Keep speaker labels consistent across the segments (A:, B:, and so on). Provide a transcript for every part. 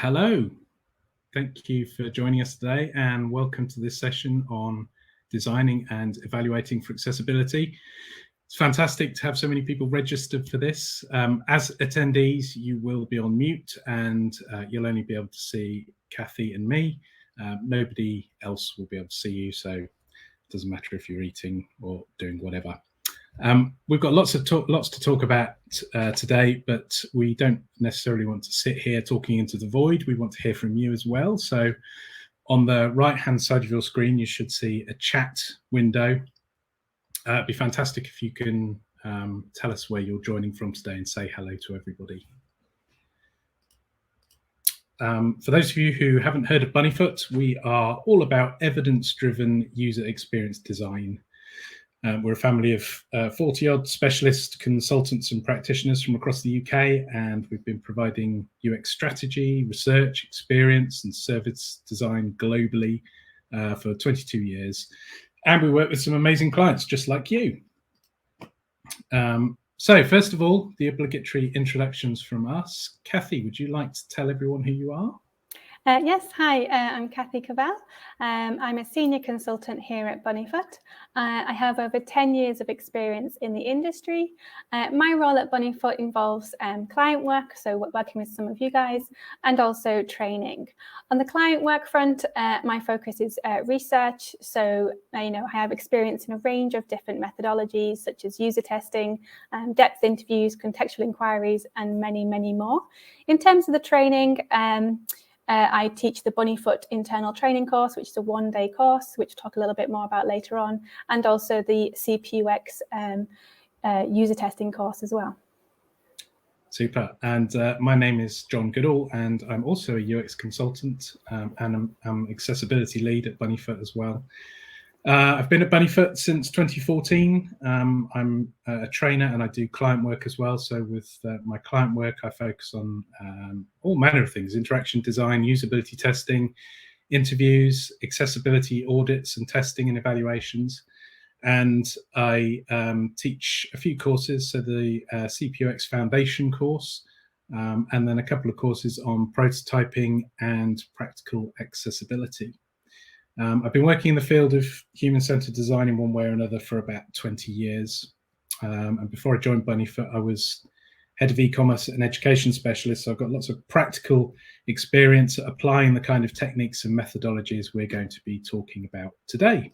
A: Hello, thank you for joining us today and welcome to this session on designing and evaluating for accessibility. It's fantastic to have so many people registered for this. As attendees, you will be on mute and you'll only be able to see Kathy and me. Nobody else will be able to see you, so it doesn't matter if you're eating or doing whatever. We've got lots to talk about today, but we don't necessarily want to sit here talking into the void. We want to hear from you as well. So on the right-hand side of your screen, you should see a chat window. It'd be fantastic if you can tell us where you're joining from today and say hello to everybody. For those of you who haven't heard of Bunnyfoot, we are all about evidence-driven user experience design. We're a family of 40-odd specialist consultants and practitioners from across the UK, and we've been providing UX strategy, research, experience, and service design globally for 22 years. And we work with some amazing clients just like you. So first of all, the obligatory introductions from us. Kathy, would you like to tell everyone who you are?
B: Yes, hi, I'm Kathy Cavell. I'm a senior consultant here at Bunnyfoot. I have over 10 years of experience in the industry. My role at Bunnyfoot involves client work, so working with some of you guys, and also training. On the client work front, my focus is research. So, I have experience in a range of different methodologies, such as user testing, depth interviews, contextual inquiries, and many, many more. In terms of the training, I teach the Bunnyfoot internal training course, which is a one-day course, which I'll talk a little bit more about later on, and also the CPUX user testing course as well.
A: Super. And my name is John Goodall, and I'm also a UX consultant and I'm accessibility lead at Bunnyfoot as well. I've been at Bunnyfoot since 2014. I'm a trainer and I do client work as well. So with my client work, I focus on all manner of things: interaction design, usability testing, interviews, accessibility audits and testing and evaluations. And I teach a few courses, so the CPUX Foundation course, and then a couple of courses on prototyping and practical accessibility. I've been working in the field of human-centered design in one way or another for about 20 years. And before I joined Bunnyfoot, I was head of e-commerce and education specialist. So I've got lots of practical experience at applying the kind of techniques and methodologies we're going to be talking about today.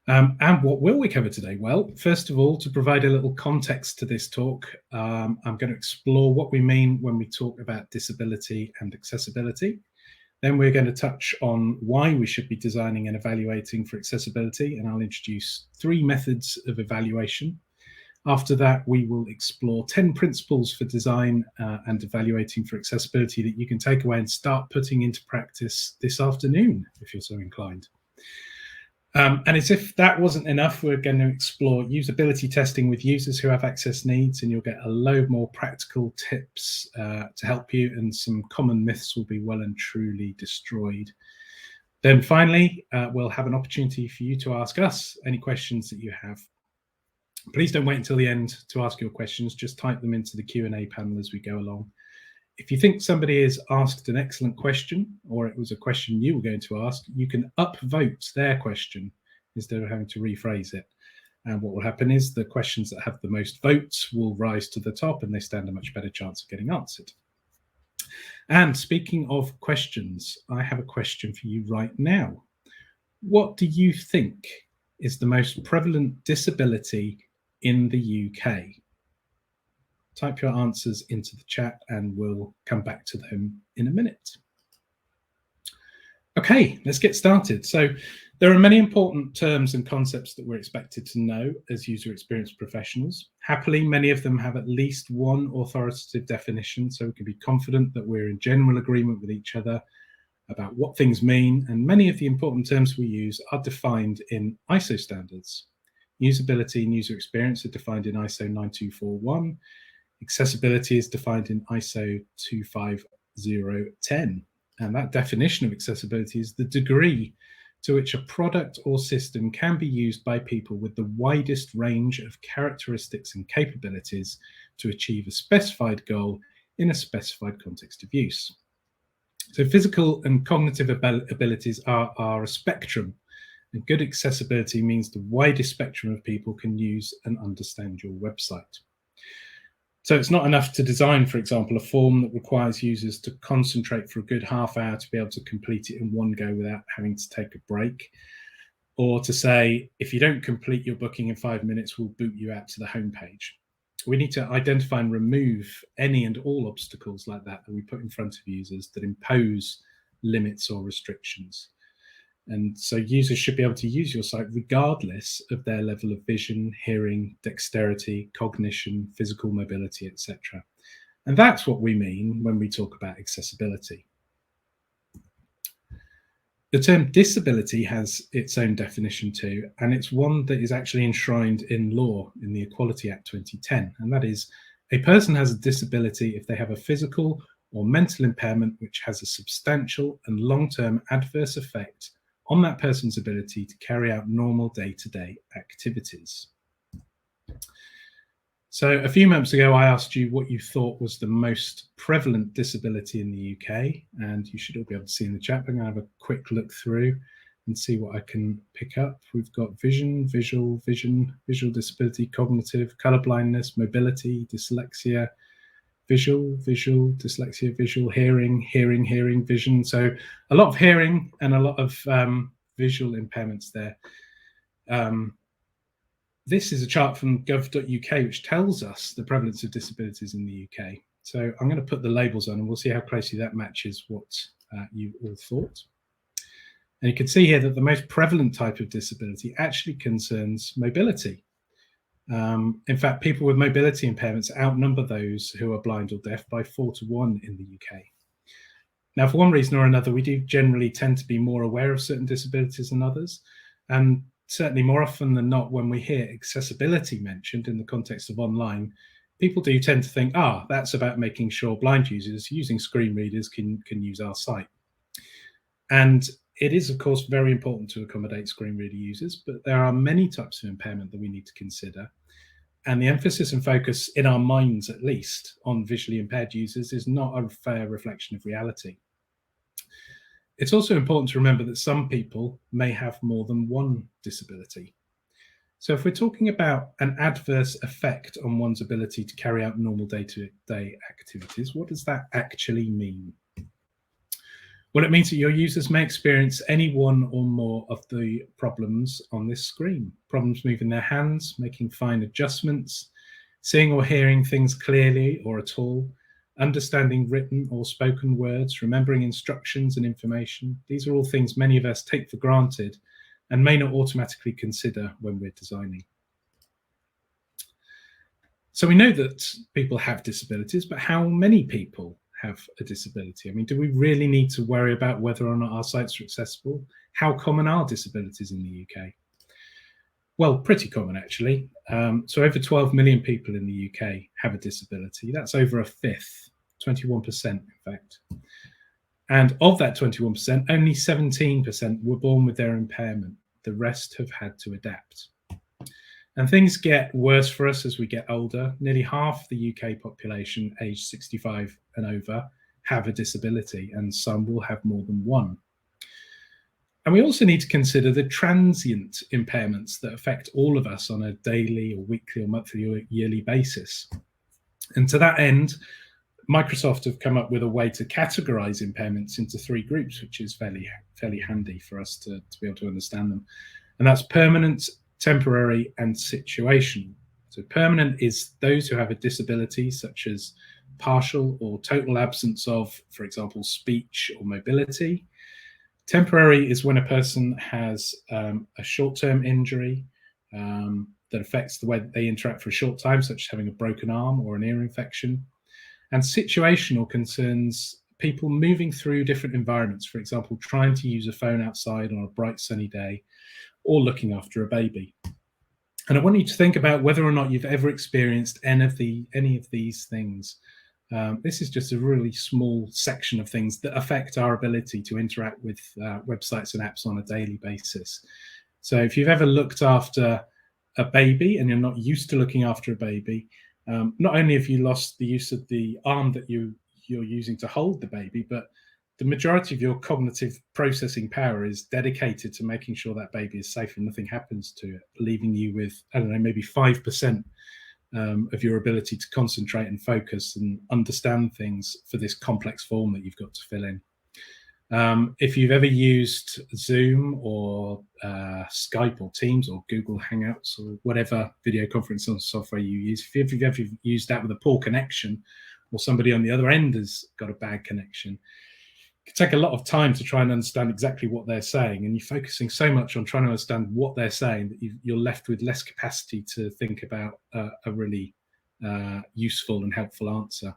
A: And what will we cover today? Well, first of all, to provide a little context to this talk, I'm going to explore what we mean when we talk about disability and accessibility. Then we're going to touch on why we should be designing and evaluating for accessibility, and I'll introduce 3 methods of evaluation. After that, we will explore 10 principles for design and evaluating for accessibility that you can take away and start putting into practice this afternoon, if you're so inclined. And as if that wasn't enough, we're going to explore usability testing with users who have access needs, and you'll get a load more practical tips to help you, and some common myths will be well and truly destroyed. Then finally, we'll have an opportunity for you to ask us any questions that you have. Please don't wait until the end to ask your questions, just type them into the Q&A panel as we go along. If you think somebody has asked an excellent question, or it was a question you were going to ask, you can upvote their question instead of having to rephrase it. And what will happen is the questions that have the most votes will rise to the top, and they stand a much better chance of getting answered. And speaking of questions, I have a question for you right now. What do you think is the most prevalent disability in the UK? Type your answers into the chat and we'll come back to them in a minute. Okay, let's get started. So there are many important terms and concepts that we're expected to know as user experience professionals. Happily, many of them have at least one authoritative definition, so we can be confident that we're in general agreement with each other about what things mean, and many of the important terms we use are defined in ISO standards. Usability and user experience are defined in ISO 9241. Accessibility is defined in ISO 25010, and that definition of accessibility is the degree to which a product or system can be used by people with the widest range of characteristics and capabilities to achieve a specified goal in a specified context of use. So physical and cognitive abilities are a spectrum, and good accessibility means the widest spectrum of people can use and understand your website. So it's not enough to design, for example, a form that requires users to concentrate for a good half hour to be able to complete it in one go without having to take a break. Or to say, if you don't complete your booking in 5 minutes, we'll boot you out to the homepage. We need to identify and remove any and all obstacles like that we put in front of users that impose limits or restrictions. And so users should be able to use your site regardless of their level of vision, hearing, dexterity, cognition, physical mobility, etc. And that's what we mean when we talk about accessibility. The term disability has its own definition too, and it's one that is actually enshrined in law in the Equality Act 2010, and that is, a person has a disability if they have a physical or mental impairment which has a substantial and long-term adverse effect on that person's ability to carry out normal day-to-day activities. So a few months ago, I asked you what you thought was the most prevalent disability in the UK, and you should all be able to see in the chat. I'm going to have a quick look through and see what I can pick up. We've got vision, visual disability, cognitive, color blindness, mobility, dyslexia, visual, dyslexia, visual, hearing, vision. So a lot of hearing and a lot of visual impairments there. This is a chart from gov.uk which tells us the prevalence of disabilities in the UK. So I'm going to put the labels on and we'll see how closely that matches what you all thought. And you can see here that the most prevalent type of disability actually concerns mobility. In fact, people with mobility impairments outnumber those who are blind or deaf by 4 to 1 in the UK. Now, for one reason or another, we do generally tend to be more aware of certain disabilities than others. And certainly more often than not, when we hear accessibility mentioned in the context of online, people do tend to think, that's about making sure blind users using screen readers can use our site. And it is, of course, very important to accommodate screen reader users, but there are many types of impairment that we need to consider. And the emphasis and focus, in our minds at least, on visually impaired users is not a fair reflection of reality. It's also important to remember that some people may have more than one disability. So if we're talking about an adverse effect on one's ability to carry out normal day-to-day activities, what does that actually mean? Well, it means that your users may experience any one or more of the problems on this screen. Problems moving their hands, making fine adjustments, seeing or hearing things clearly or at all, understanding written or spoken words, remembering instructions and information. These are all things many of us take for granted and may not automatically consider when we're designing. So we know that people have disabilities, but how many people have a disability? I mean, do we really need to worry about whether or not our sites are accessible? How common are disabilities in the UK? Well, pretty common, actually. So over 12 million people in the UK have a disability. That's over a fifth, 21%, in fact. And of that 21%, only 17% were born with their impairment. The rest have had to adapt. And things get worse for us as we get older. Nearly half the UK population aged 65 and over have a disability, and some will have more than one. And we also need to consider the transient impairments that affect all of us on a daily or weekly or monthly or yearly basis. And to that end, Microsoft have come up with a way to categorize impairments into 3 groups, which is fairly handy for us to be able to understand them. And that's permanent, temporary, and situational. So permanent is those who have a disability, such as partial or total absence of, for example, speech or mobility. Temporary is when a person has a short-term injury that affects the way that they interact for a short time, such as having a broken arm or an ear infection. And situational concerns people moving through different environments, for example, trying to use a phone outside on a bright sunny day or looking after a baby. And I want you to think about whether or not you've ever experienced any of these things. This is just a really small section of things that affect our ability to interact with websites and apps on a daily basis. So if you've ever looked after a baby and you're not used to looking after a baby, not only have you lost the use of the arm that you're using to hold the baby, but the majority of your cognitive processing power is dedicated to making sure that baby is safe and nothing happens to it, leaving you with, I don't know, maybe 5% of your ability to concentrate and focus and understand things for this complex form that you've got to fill in. If you've ever used Zoom or Skype or Teams or Google Hangouts or whatever video conferencing software you use, if you've ever used that with a poor connection, or somebody on the other end has got a bad connection, it can take a lot of time to try and understand exactly what they're saying, and you're focusing so much on trying to understand what they're saying that you're left with less capacity to think about a really useful and helpful answer.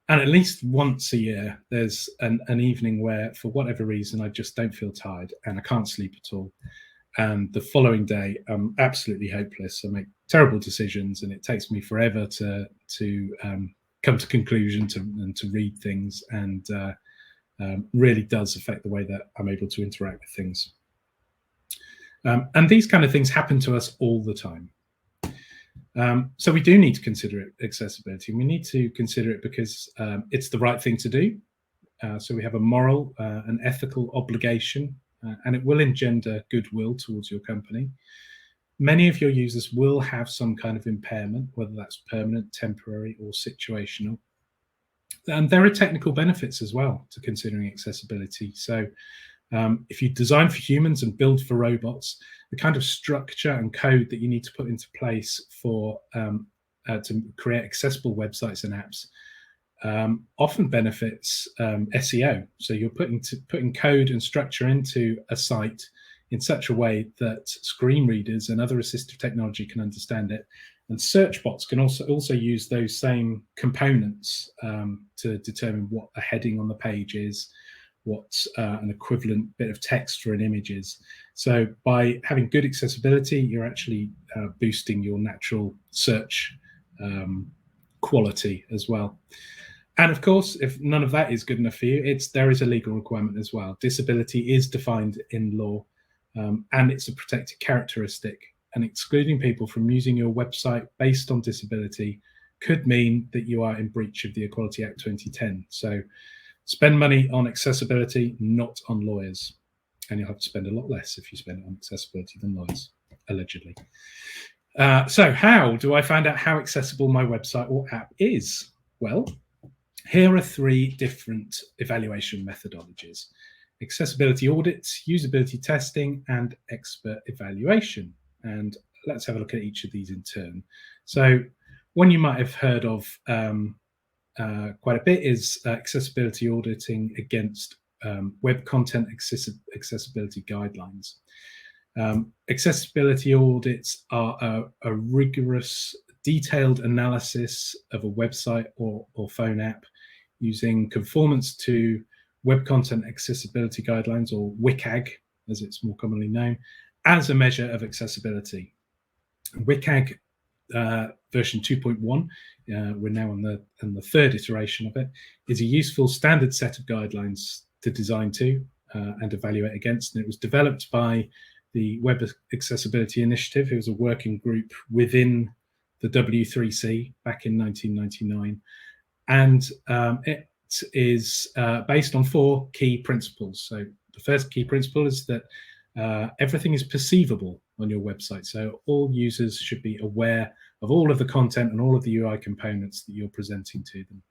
A: And at least once a year, there's an evening where, for whatever reason, I just don't feel tired and I can't sleep at all. And the following day, I'm absolutely hopeless. I make terrible decisions, and it takes me forever to come to conclusion and to read things, and really does affect the way that I'm able to interact with things. And these kind of things happen to us all the time. So we do need to consider accessibility. We need to consider it because it's the right thing to do. So we have a moral and ethical obligation, and it will engender goodwill towards your company. Many of your users will have some kind of impairment, whether that's permanent, temporary, or situational. And there are technical benefits as well to considering accessibility. So if you design for humans and build for robots, the kind of structure and code that you need to put into place for to create accessible websites and apps often benefits SEO. So you're putting code and structure into a site in such a way that screen readers and other assistive technology can understand it. And search bots can also use those same components to determine what a heading on the page is, what an equivalent bit of text for an image is. So by having good accessibility, you're actually boosting your natural search quality as well. And of course, if none of that is good enough for you, there is a legal requirement as well. Disability is defined in law, and it's a protected characteristic. And excluding people from using your website based on disability could mean that you are in breach of the Equality Act 2010. So spend money on accessibility, not on lawyers. And you'll have to spend a lot less if you spend it on accessibility than lawyers, allegedly. So how do I find out how accessible my website or app is? Well, here are 3 different evaluation methodologies: accessibility audits, usability testing, and expert evaluation. And let's have a look at each of these in turn. So one you might have heard of quite a bit is accessibility auditing against web content accessibility guidelines. Accessibility audits are a rigorous, detailed analysis of a website or phone app using conformance to Web Content Accessibility Guidelines, or WCAG, as it's more commonly known, as a measure of accessibility. WCAG version 2.1, we're now on the 3rd iteration of it, is a useful standard set of guidelines to design to and evaluate against. And it was developed by the Web Accessibility Initiative. It was a working group within the W3C back in 1999. And it is based on 4 key principles. So the first key principle is that everything is perceivable on your website. So all users should be aware of all of the content and all of the UI components that you're presenting to them.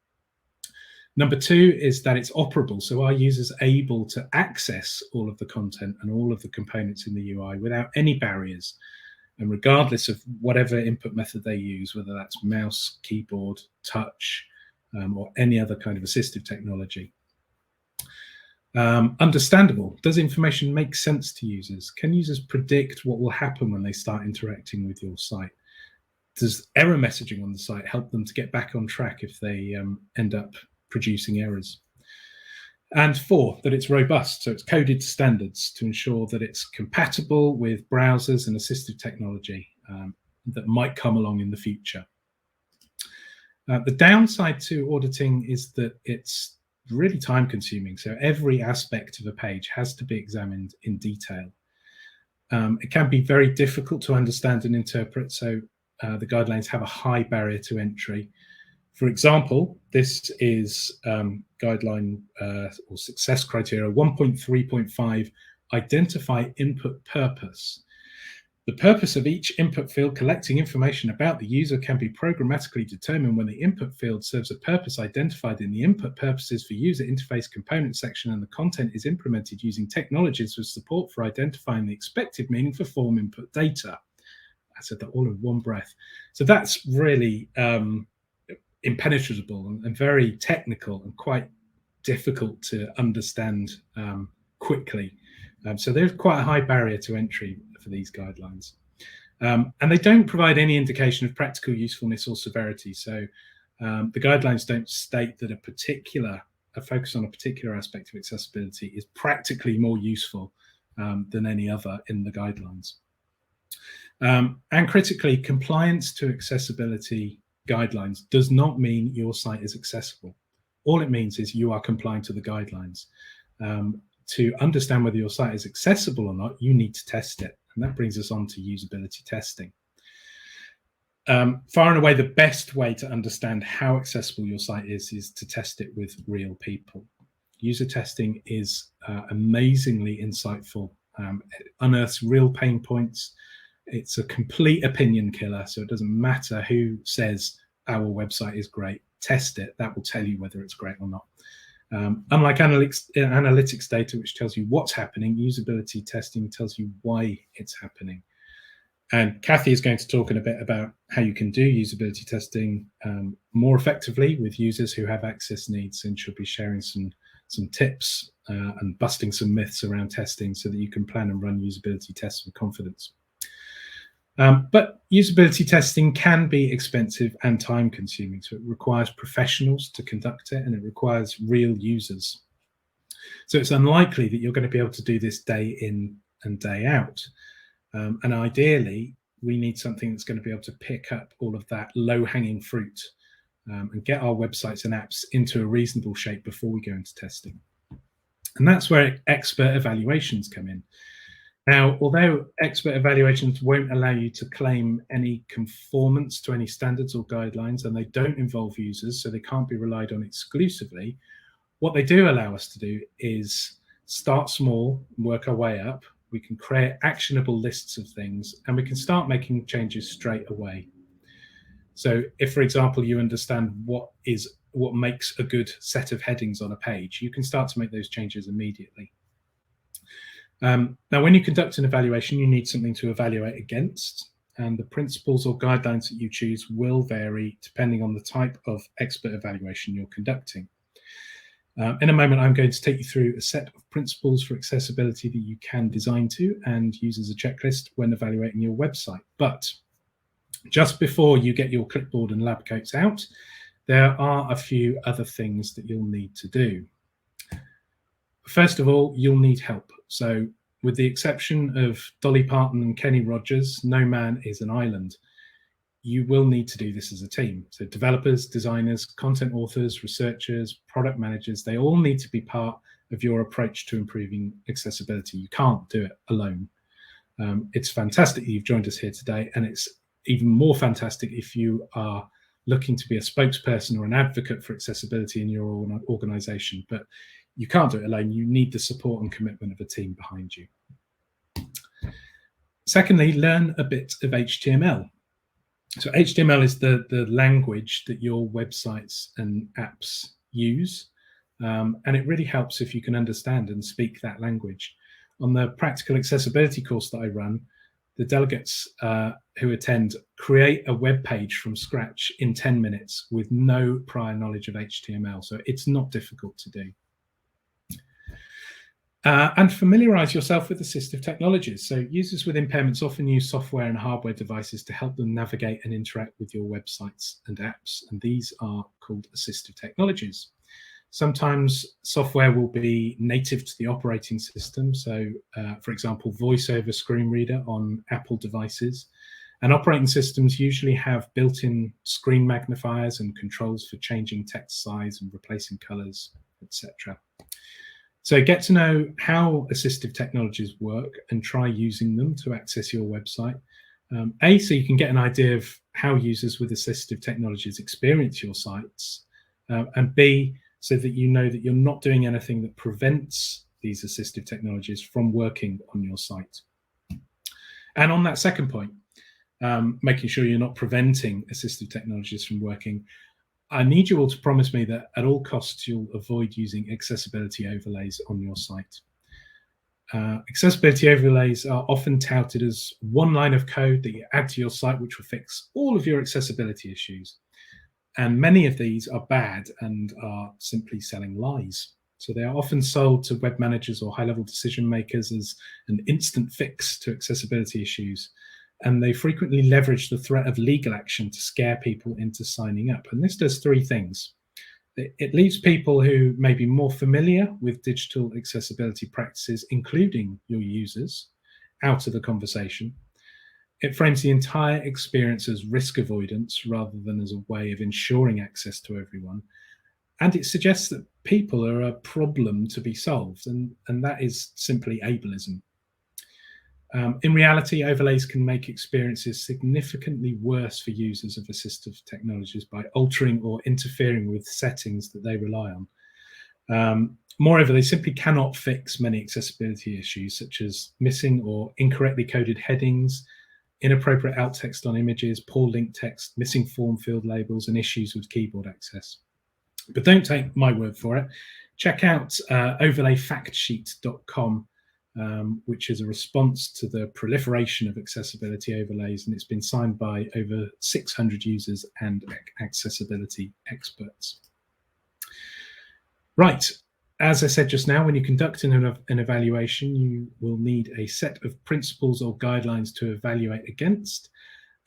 A: Number 2 is that it's operable. So are users able to access all of the content and all of the components in the UI without any barriers, and regardless of whatever input method they use, whether that's mouse, keyboard, touch, or any other kind of assistive technology. Understandable. Does information make sense to users? Can users predict what will happen when they start interacting with your site? Does error messaging on the site help them to get back on track if they end up producing errors? And 4, that it's robust. So it's coded to standards to ensure that it's compatible with browsers and assistive technology that might come along in the future. The downside to auditing is that it's really time consuming. So every aspect of a page has to be examined in detail. It can be very difficult to understand and interpret. So the guidelines have a high barrier to entry. For example, this is guideline or success criteria 1.3.5, identify input purpose. The purpose of each input field collecting information about the user can be programmatically determined when the input field serves a purpose identified in the input purposes for user interface component section, and the content is implemented using technologies with support for identifying the expected meaning for form input data. I said that all in one breath. So that's really impenetrable and very technical and quite difficult to understand quickly. So there's quite a high barrier to entry for these guidelines. And they don't provide any indication of practical usefulness or severity. So the guidelines don't state that a focus on a particular aspect of accessibility is practically more useful than any other in the guidelines. And critically, compliance to accessibility guidelines does not mean your site is accessible. All it means is you are complying to the guidelines. To understand whether your site is accessible or not, you need to test it. And that brings us on to usability testing. Far and away, the best way to understand how accessible your site is to test it with real people. User testing is amazingly insightful. It unearths real pain points. It's a complete opinion killer, so it doesn't matter who says our website is great. Test it. That will tell you whether it's great or not. Unlike analytics data, which tells you what's happening, usability testing tells you why it's happening. And Kathy is going to talk in a bit about how you can do usability testing more effectively with users who have access needs, and she'll be sharing some tips and busting some myths around testing so that you can plan and run usability tests with confidence. But usability testing can be expensive and time consuming, so it requires professionals to conduct it, and it requires real users. So it's unlikely that you're going to be able to do this day in and day out. And ideally, we need something that's going to be able to pick up all of that low-hanging fruit and get our websites and apps into a reasonable shape before we go into testing. And that's where expert evaluations come in. Now, although expert evaluations won't allow you to claim any conformance to any standards or guidelines, and they don't involve users, so they can't be relied on exclusively, what they do allow us to do is start small, work our way up. We can create actionable lists of things, and we can start making changes straight away. So if, for example, you understand what makes a good set of headings on a page, you can start to make those changes immediately. Now, when you conduct an evaluation, you need something to evaluate against, and the principles or guidelines that you choose will vary depending on the type of expert evaluation you're conducting. In a moment, I'm going to take you through a set of principles for accessibility that you can design to and use as a checklist when evaluating your website. But just before you get your clipboard and lab coats out, there are a few other things that you'll need to do. First of all, you'll need help. So with the exception of Dolly Parton and Kenny Rogers, no man is an island. You will need to do this as a team. So developers, designers, content authors, researchers, product managers, they all need to be part of your approach to improving accessibility. You can't do it alone. It's fantastic that you've joined us here today, and it's even more fantastic if you are looking to be a spokesperson or an advocate for accessibility in your organization. But you can't do it alone. You need the support and commitment of a team behind you. Secondly, learn a bit of HTML. So HTML is the language that your websites and apps use, and it really helps if you can understand and speak that language. On the practical accessibility course that I run, the delegates who attend create a web page from scratch in 10 minutes with no prior knowledge of HTML, so it's not difficult to do. And familiarize yourself with assistive technologies. So users with impairments often use software and hardware devices to help them navigate and interact with your websites and apps, and these are called assistive technologies. Sometimes software will be native to the operating system. So, for example, VoiceOver screen reader on Apple devices. And operating systems usually have built-in screen magnifiers and controls for changing text size and replacing colors, etc. So get to know how assistive technologies work and try using them to access your website. So you can get an idea of how users with assistive technologies experience your sites, and B, so that you know that you're not doing anything that prevents these assistive technologies from working on your site. And on that second point, making sure you're not preventing assistive technologies from working, I need you all to promise me that at all costs you'll avoid using accessibility overlays on your site. Accessibility overlays are often touted as one line of code that you add to your site which will fix all of your accessibility issues. And many of these are bad and are simply selling lies. So they are often sold to web managers or high-level decision makers as an instant fix to accessibility issues. And they frequently leverage the threat of legal action to scare people into signing up. And this does three things. It leaves people who may be more familiar with digital accessibility practices, including your users, out of the conversation. It frames the entire experience as risk avoidance rather than as a way of ensuring access to everyone. And it suggests that people are a problem to be solved, and that is simply ableism. In reality, overlays can make experiences significantly worse for users of assistive technologies by altering or interfering with settings that they rely on. Moreover, they simply cannot fix many accessibility issues, such as missing or incorrectly coded headings, inappropriate alt text on images, poor link text, missing form field labels, and issues with keyboard access. But don't take my word for it. Check out overlayfactsheet.com, which is a response to the proliferation of accessibility overlays, and it's been signed by over 600 users and accessibility experts. Right, as I said just now, when you conduct an evaluation, you will need a set of principles or guidelines to evaluate against.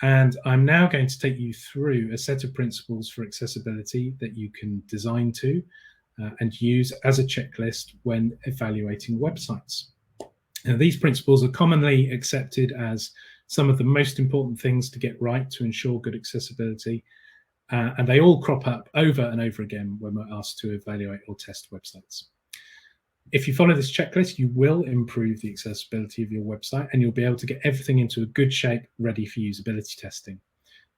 A: And I'm now going to take you through a set of principles for accessibility that you can design to and use as a checklist when evaluating websites. Now, these principles are commonly accepted as some of the most important things to get right to ensure good accessibility, and they all crop up over and over again when we're asked to evaluate or test websites. If you follow this checklist, you will improve the accessibility of your website, and you'll be able to get everything into a good shape ready for usability testing,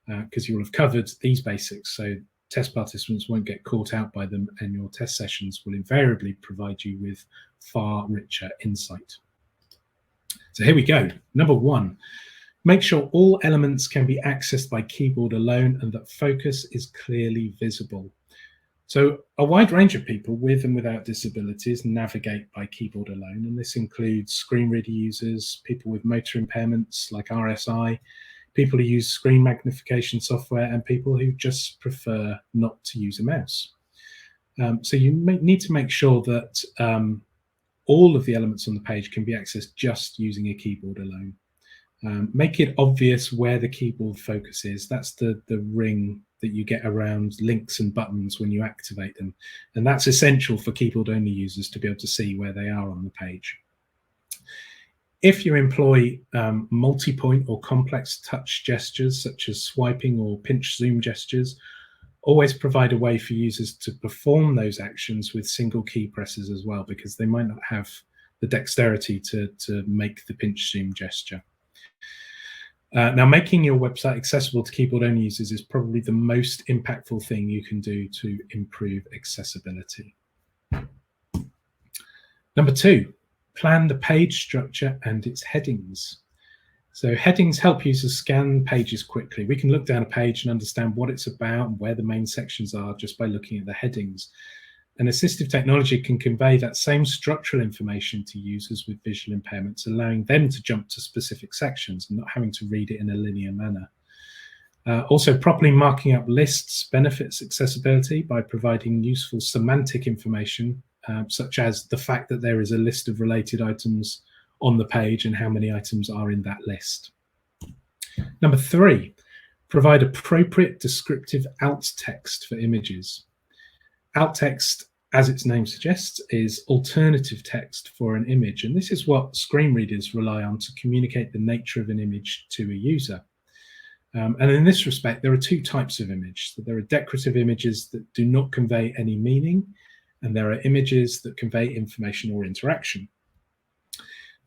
A: because you'll have covered these basics, so test participants won't get caught out by them, and your test sessions will invariably provide you with far richer insight. So here we go. Number one, make sure all elements can be accessed by keyboard alone and that focus is clearly visible. So a wide range of people with and without disabilities navigate by keyboard alone, and this includes screen reader users, people with motor impairments like RSI, people who use screen magnification software, and people who just prefer not to use a mouse. So you need to make sure that all of the elements on the page can be accessed just using a keyboard alone. Make it obvious where the keyboard focus is. That's the ring that you get around links and buttons when you activate them. And that's essential for keyboard-only users to be able to see where they are on the page. If you employ multi-point or complex touch gestures, such as swiping or pinch zoom gestures, always provide a way for users to perform those actions with single key presses as well, because they might not have the dexterity to make the pinch zoom gesture. Now, making your website accessible to keyboard-only users is probably the most impactful thing you can do to improve accessibility. Number two, plan the page structure and its headings. So headings help users scan pages quickly. We can look down a page and understand what it's about and where the main sections are just by looking at the headings. And assistive technology can convey that same structural information to users with visual impairments, allowing them to jump to specific sections and not having to read it in a linear manner. Also, properly marking up lists benefits accessibility by providing useful semantic information, such as the fact that there is a list of related items on the page and how many items are in that list. Number three, provide appropriate descriptive alt text for images. Alt text, as its name suggests, is alternative text for an image, and this is what screen readers rely on to communicate the nature of an image to a user. And in this respect, there are two types of image. So there are decorative images that do not convey any meaning, and there are images that convey information or interaction.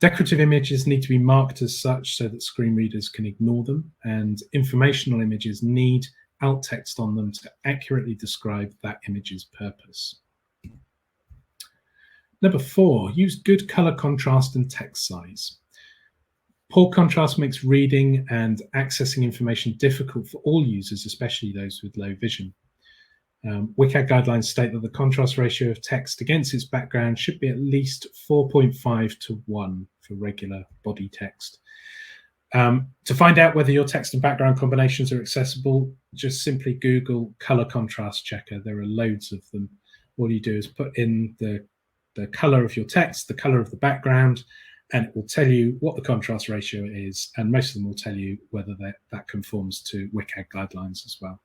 A: Decorative images need to be marked as such so that screen readers can ignore them, and informational images need alt text on them to accurately describe that image's purpose. Number 4, use good color contrast and text size. Poor contrast makes reading and accessing information difficult for all users, especially those with low vision. WCAG guidelines state that the contrast ratio of text against its background should be at least 4.5 to 1 for regular body text. To find out whether your text and background combinations are accessible, just simply Google color contrast checker. There are loads of them. All you do is put in the color of your text, the color of the background, and it will tell you what the contrast ratio is, and most of them will tell you whether that conforms to WCAG guidelines as well.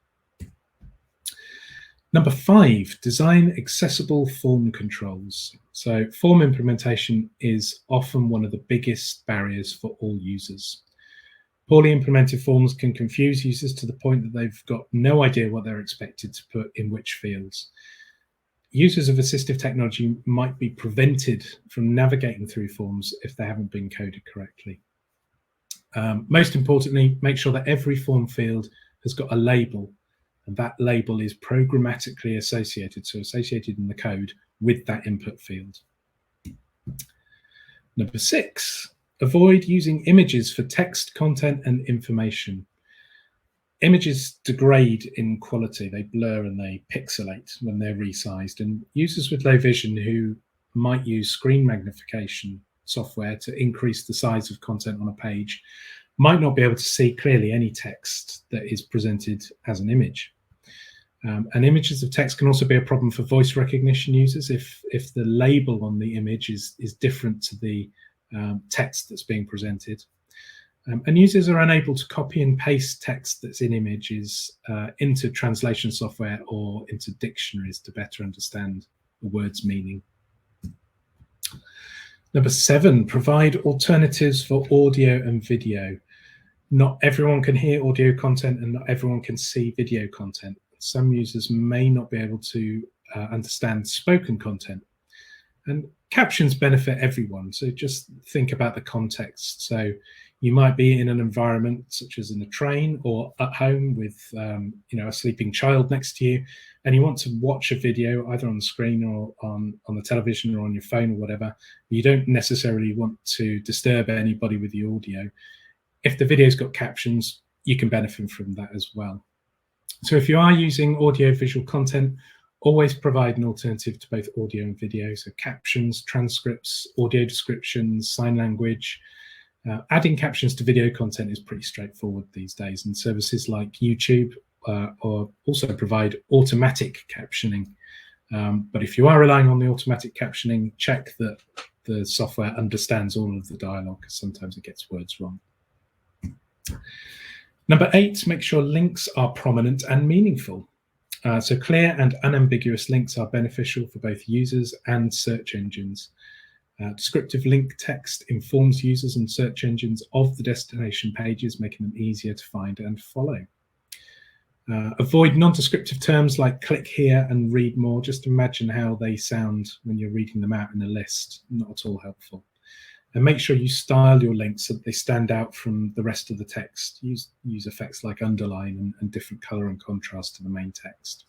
A: Number 5, design accessible form controls. So form implementation is often one of the biggest barriers for all users. Poorly implemented forms can confuse users to the point that they've got no idea what they're expected to put in which fields. Users of assistive technology might be prevented from navigating through forms if they haven't been coded correctly. Most importantly, make sure that every form field has got a label, and that label is programmatically associated, so associated in the code with that input field. Number 6, avoid using images for text, content, and information. Images degrade in quality, they blur and they pixelate when they're resized, and users with low vision who might use screen magnification software to increase the size of content on a page might not be able to see clearly any text that is presented as an image. And images of text can also be a problem for voice recognition users if the label on the image is different to the text that's being presented. And users are unable to copy and paste text that's in images into translation software or into dictionaries to better understand the word's meaning. Number 7, provide alternatives for audio and video. Not everyone can hear audio content and not everyone can see video content. Some users may not be able to understand spoken content. And captions benefit everyone, so just think about the context. So you might be in an environment such as in a train or at home with a sleeping child next to you, and you want to watch a video either on the screen or on the television or on your phone or whatever. You don't necessarily want to disturb anybody with the audio. If the video's got captions, you can benefit from that as well. So if you are using audio-visual content, always provide an alternative to both audio and video. So captions, transcripts, audio descriptions, sign language. Adding captions to video content is pretty straightforward these days, and services like YouTube also provide automatic captioning. But if you are relying on the automatic captioning, check that the software understands all of the dialogue, because sometimes it gets words wrong. Number 8, make sure links are prominent and meaningful. So clear and unambiguous links are beneficial for both users and search engines. Descriptive link text informs users and search engines of the destination pages, making them easier to find and follow. Avoid non-descriptive terms like click here and read more. Just imagine how they sound when you're reading them out in a list. Not at all helpful. And make sure you style your links so that they stand out from the rest of the text. Use effects like underline and different color and contrast to the main text.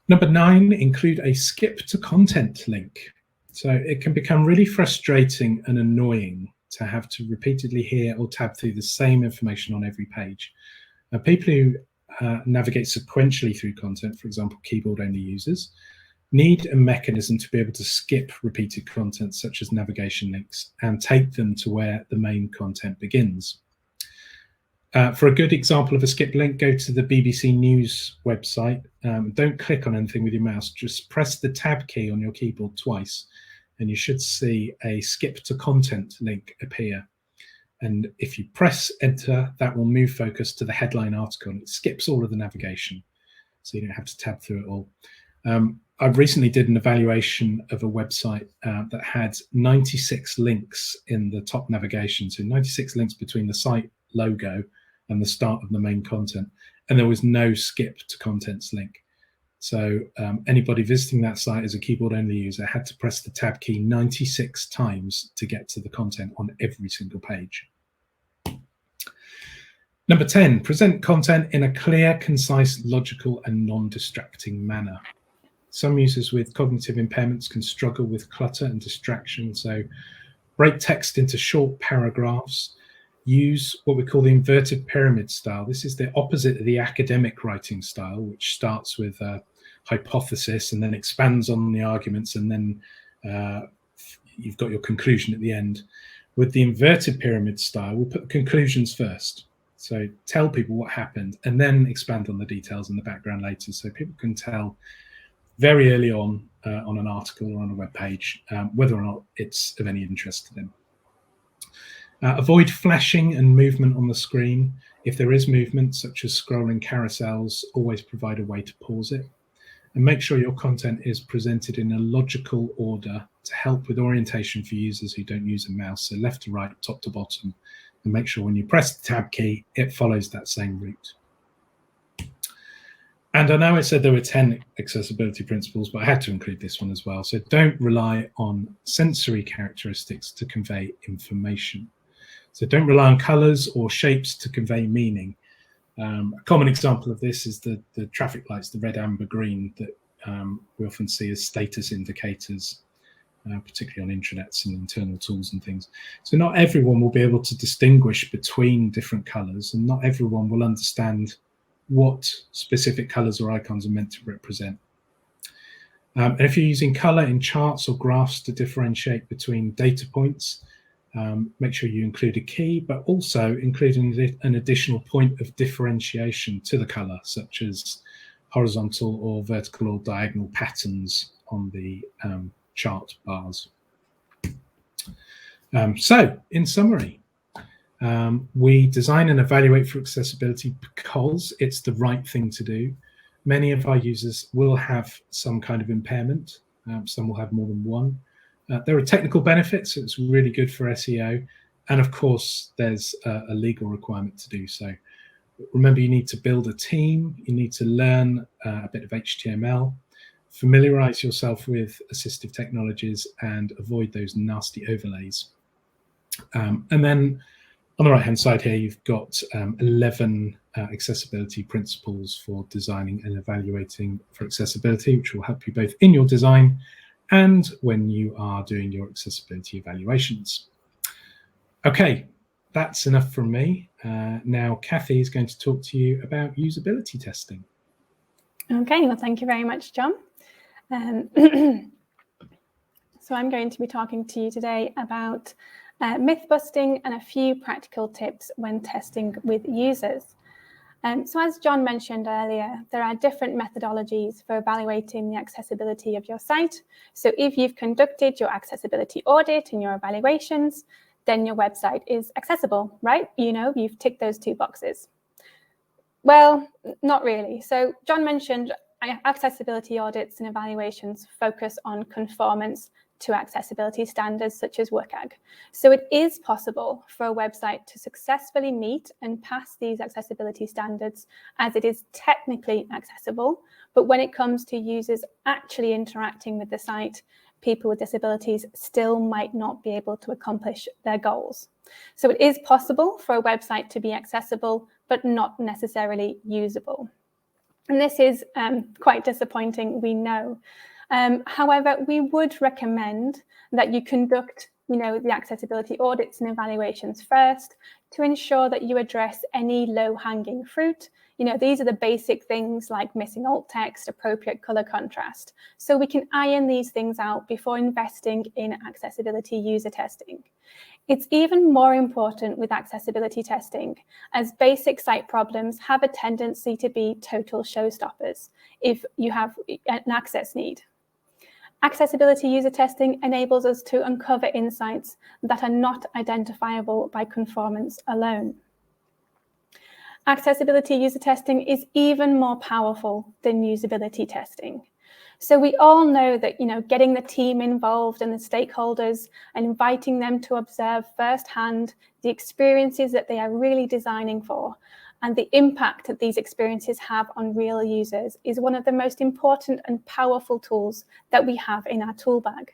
A: Number 9, include a skip to content link. So it can become really frustrating and annoying to have to repeatedly hear or tab through the same information on every page. Now, people who navigate sequentially through content, for example, keyboard-only users, need a mechanism to be able to skip repeated content such as navigation links and take them to where the main content begins. For a good example of a skip link, go to the BBC News website. Don't click on anything with your mouse, just press the tab key on your keyboard twice and you should see a skip to content link appear. And if you press enter, that will move focus to the headline article and it skips all of the navigation, so you don't have to tab through it all. I recently did an evaluation of a website that had 96 links in the top navigation, so 96 links between the site logo and the start of the main content, and there was no skip to contents link. So anybody visiting that site as a keyboard-only user had to press the tab key 96 times to get to the content on every single page. Number 10, present content in a clear, concise, logical, and non-distracting manner. Some users with cognitive impairments can struggle with clutter and distraction, so break text into short paragraphs. Use what we call the inverted pyramid style. This is the opposite of the academic writing style, which starts with a hypothesis and then expands on the arguments, and then you've got your conclusion at the end. With the inverted pyramid style, we'll put the conclusions first. So tell people what happened and then expand on the details in the background later, so people can tell very early on an article or on a web page whether or not it's of any interest to them. Avoid flashing and movement on the screen. If there is movement, such as scrolling carousels, always provide a way to pause it. And make sure your content is presented in a logical order to help with orientation for users who don't use a mouse, so left to right, top to bottom, and make sure when you press the tab key, it follows that same route. And I know I said there were 10 accessibility principles, but I had to include this one as well. So don't rely on sensory characteristics to convey information. So don't rely on colors or shapes to convey meaning. A common example of this is the traffic lights, the red, amber, green, that we often see as status indicators, particularly on intranets and internal tools and things. So not everyone will be able to distinguish between different colors, and not everyone will understand what specific colors or icons are meant to represent. And if you're using color in charts or graphs to differentiate between data points, make sure you include a key, but also include an additional point of differentiation to the color, such as horizontal or vertical or diagonal patterns on the chart bars. So, in summary, we design and evaluate for accessibility because it's the right thing to do. Many of our users will have some kind of impairment. Some will have more than one. There are technical benefits. It's really good for SEO. And of course, there's a legal requirement to do so. Remember, you need to build a team. You need to learn a bit of HTML, familiarize yourself with assistive technologies, and avoid those nasty overlays. And then on the right-hand side here, you've got 11 accessibility principles for designing and evaluating for accessibility, which will help you both in your design and when you are doing your accessibility evaluations. Okay, that's enough from me. Now, Kathy is going to talk to you about usability testing.
B: Okay, well, thank you very much, John. So I'm going to be talking to you today about myth busting and a few practical tips when testing with users. So as John mentioned earlier, there are different methodologies for evaluating the accessibility of your site. So if you've conducted your accessibility audit and your evaluations, then your website is accessible, right? You know, you've ticked those two boxes. Well, not really. So John mentioned accessibility audits and evaluations focus on conformance to accessibility standards such as WCAG. So it is possible for a website to successfully meet and pass these accessibility standards as it is technically accessible. But when it comes to users actually interacting with the site, people with disabilities still might not be able to accomplish their goals. So it is possible for a website to be accessible, but not necessarily usable. And this is quite disappointing, we know. However, we would recommend that you conduct, the accessibility audits and evaluations first to ensure that you address any low-hanging fruit. These are the basic things like missing alt text, appropriate color contrast. So we can iron these things out before investing in accessibility user testing. It's even more important with accessibility testing, as basic site problems have a tendency to be total showstoppers if you have an access need. Accessibility user testing enables us to uncover insights that are not identifiable by conformance alone. Accessibility user testing is even more powerful than usability testing. So we all know that, getting the team involved and the stakeholders and inviting them to observe firsthand the experiences that they are really designing for and the impact that these experiences have on real users is one of the most important and powerful tools that we have in our tool bag.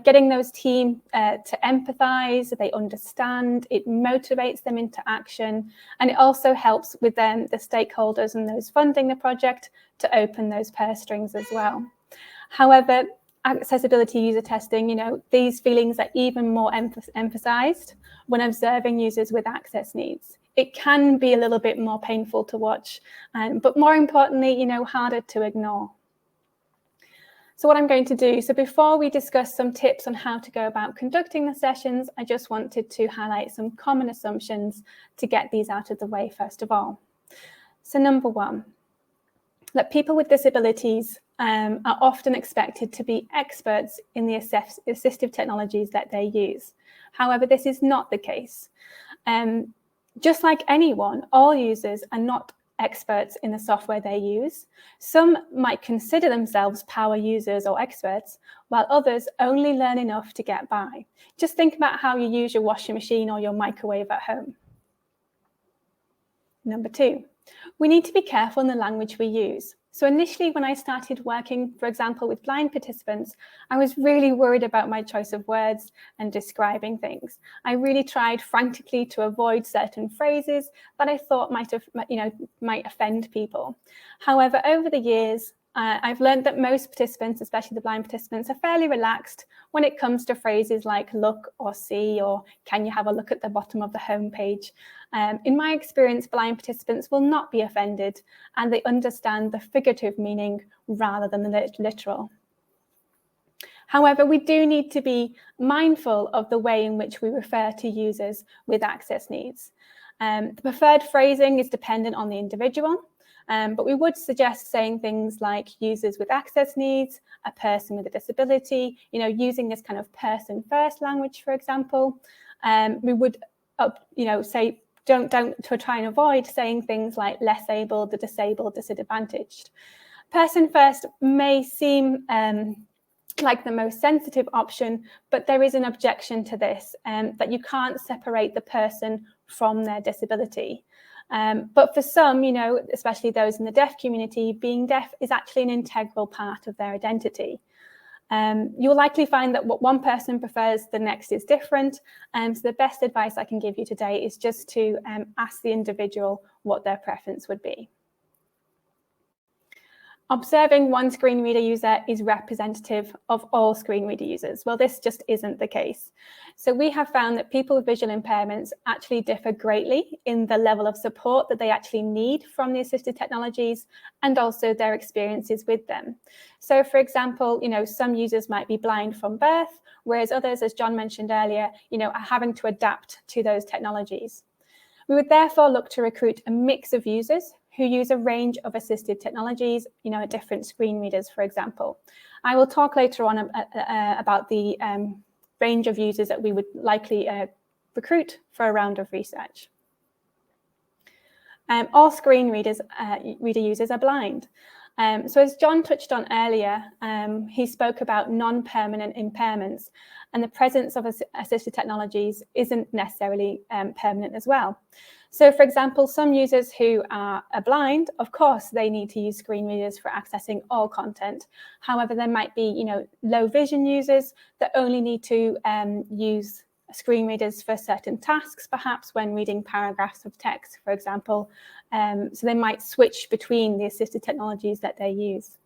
B: Getting those teams to empathize, they understand, it motivates them into action, and it also helps with the stakeholders and those funding the project to open those purse strings as well. However, accessibility user testing, these feelings are even more emphasized when observing users with access needs. It can be a little bit more painful to watch, but more importantly, harder to ignore. So what I'm going to do, so before we discuss some tips on how to go about conducting the sessions, I just wanted to highlight some common assumptions to get these out of the way first of all. So number one, that people with disabilities are often expected to be experts in the assistive technologies that they use. However, this is not the case. Just like anyone, all users are not experts in the software they use. Some might consider themselves power users or experts, while others only learn enough to get by. Just think about how you use your washing machine or your microwave at home. Number two, we need to be careful in the language we use. So initially, when I started working, for example, with blind participants, I was really worried about my choice of words and describing things. I really tried frantically to avoid certain phrases that I thought might offend people. However, over the years, I've learned that most participants, especially the blind participants, are fairly relaxed when it comes to phrases like look or see, or can you have a look at the bottom of the homepage. In my experience, blind participants will not be offended, and they understand the figurative meaning rather than the literal. However, we do need to be mindful of the way in which we refer to users with access needs. The preferred phrasing is dependent on the individual. But we would suggest saying things like users with access needs, a person with a disability, using this kind of person first language, for example. We would, say, don't to try and avoid saying things like less able, the disabled, disadvantaged. Person first may seem like the most sensitive option, but there is an objection to this, that you can't separate the person from their disability. But for some, especially those in the deaf community, being deaf is actually an integral part of their identity. You'll likely find that what one person prefers, the next is different. So the best advice I can give you today is just to ask the individual what their preference would be. Observing one screen reader user is representative of all screen reader users. Well, this just isn't the case. So we have found that people with visual impairments actually differ greatly in the level of support that they actually need from the assistive technologies and also their experiences with them. So for example, some users might be blind from birth, whereas others, as John mentioned earlier, are having to adapt to those technologies. We would therefore look to recruit a mix of users who use a range of assistive technologies, at different screen readers, for example. I will talk later on about the range of users that we would likely recruit for a round of research. All screen reader users are blind. So as John touched on earlier, he spoke about non-permanent impairments, and the presence of assistive technologies isn't necessarily permanent as well. So for example, some users who are blind, of course, they need to use screen readers for accessing all content. However, there might be, low vision users that only need to use screen readers for certain tasks, perhaps when reading paragraphs of text, for example. So they might switch between the assistive technologies that they use.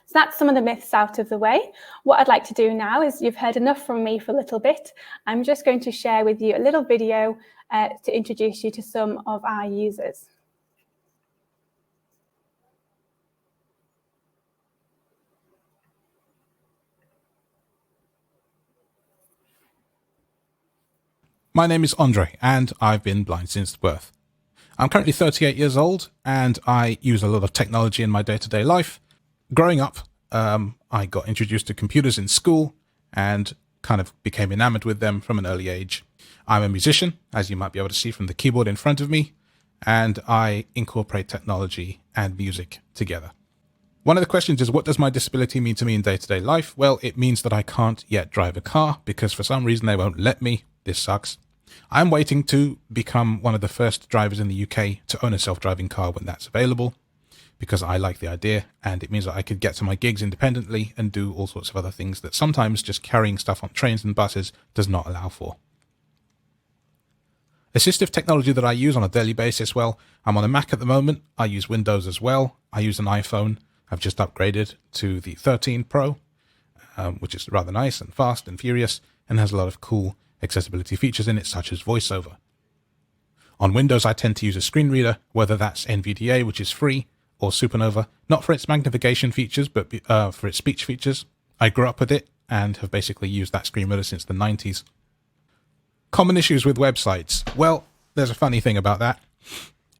B: So that's some of the myths out of the way. What I'd like to do now is, you've heard enough from me for a little bit. I'm just going to share with you a little video to introduce you to some of our users.
C: My name is Andre, and I've been blind since birth. I'm currently 38 years old, and I use a lot of technology in my day-to-day life. Growing up, I got introduced to computers in school and kind of became enamored with them from an early age. I'm a musician, as you might be able to see from the keyboard in front of me, and I incorporate technology and music together. One of the questions is, what does my disability mean to me in day-to-day life? Well, it means that I can't yet drive a car because for some reason they won't let me. This sucks. I'm waiting to become one of the first drivers in the UK to own a self-driving car when that's available, because I like the idea, and it means that I could get to my gigs independently and do all sorts of other things that sometimes just carrying stuff on trains and buses does not allow for. Assistive technology that I use on a daily basis, well, I'm on a Mac at the moment. I use Windows as well. I use an iPhone. I've just upgraded to the 13 Pro, which is rather nice and fast and furious and has a lot of cool accessibility features in it, such as VoiceOver. On Windows, I tend to use a screen reader, whether that's NVDA, which is free, or Supernova, not for its magnification features, but for its speech features. I grew up with it and have basically used that screen reader since the 90s. Common issues with websites. Well, there's a funny thing about that.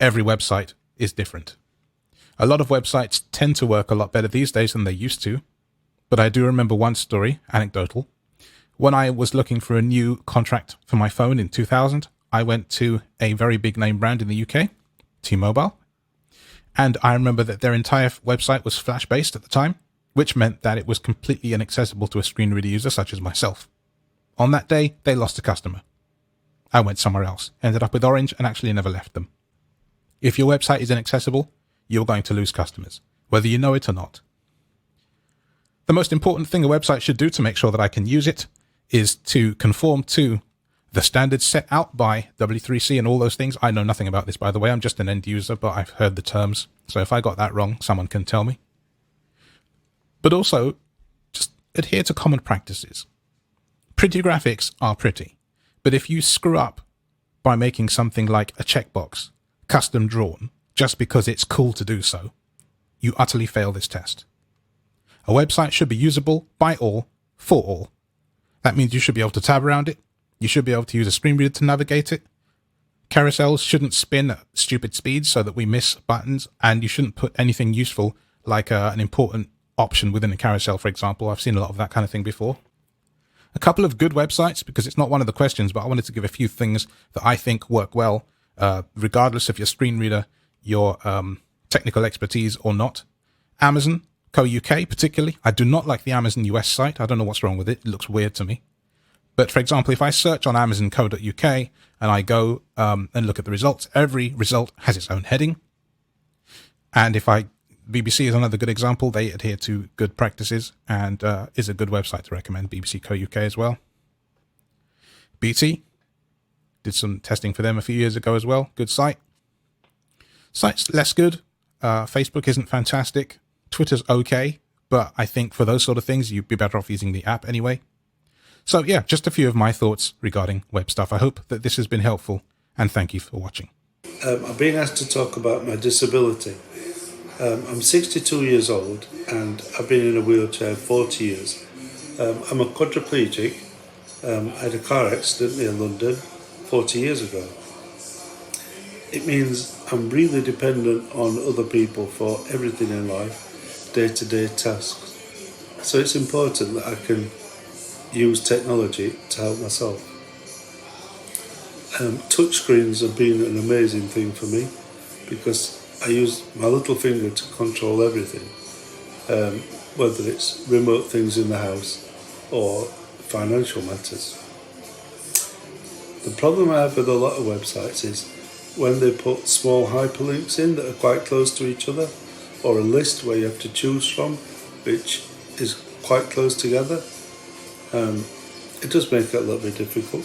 C: Every website is different. A lot of websites tend to work a lot better these days than they used to, but I do remember one story, anecdotal. When I was looking for a new contract for my phone in 2000, I went to a very big name brand in the UK, T-Mobile, and I remember that their entire website was Flash-based at the time, which meant that it was completely inaccessible to a screen reader user such as myself. On that day, they lost a customer. I went somewhere else, ended up with Orange, and actually never left them. If your website is inaccessible, you're going to lose customers, whether you know it or not. The most important thing a website should do to make sure that I can use it is to conform to the standards set out by W3C and all those things. I know nothing about this, by the way. I'm just an end user, but I've heard the terms. So if I got that wrong, someone can tell me. But also, just adhere to common practices. Pretty graphics are pretty. But if you screw up by making something like a checkbox custom drawn just because it's cool to do so, you utterly fail this test. A website should be usable by all, for all. That means you should be able to tab around it. You should be able to use a screen reader to navigate it. Carousels shouldn't spin at stupid speeds so that we miss buttons, and you shouldn't put anything useful like an important option within a carousel, for example. I've seen a lot of that kind of thing before. A couple of good websites, because it's not one of the questions, but I wanted to give a few things that I think work well, regardless of your screen reader, your technical expertise or not. Amazon, Co.uk particularly. I do not like the Amazon US site. I don't know what's wrong with it. It looks weird to me. But for example, if I search on Amazon Co.uk and I go and look at the results, every result has its own heading. And BBC is another good example. They adhere to good practices and is a good website to recommend, BBC Co.uk as well. BT, did some testing for them a few years ago as well. Good site. Site's less good. Facebook isn't fantastic. Twitter's okay, but I think for those sort of things, you'd be better off using the app anyway. So yeah, just a few of my thoughts regarding web stuff. I hope that this has been helpful, and thank you for watching.
D: I've been asked to talk about my disability. I'm 62 years old and I've been in a wheelchair 40 years. I'm a quadriplegic. I had a car accident near London 40 years ago. It means I'm really dependent on other people for everything in life, day-to-day tasks. So it's important that I can use technology to help myself. Touchscreens have been an amazing thing for me because I use my little finger to control everything, whether it's remote things in the house or financial matters. The problem I have with a lot of websites is when they put small hyperlinks in that are quite close to each other, or a list where you have to choose from, which is quite close together. It does make it a little bit difficult.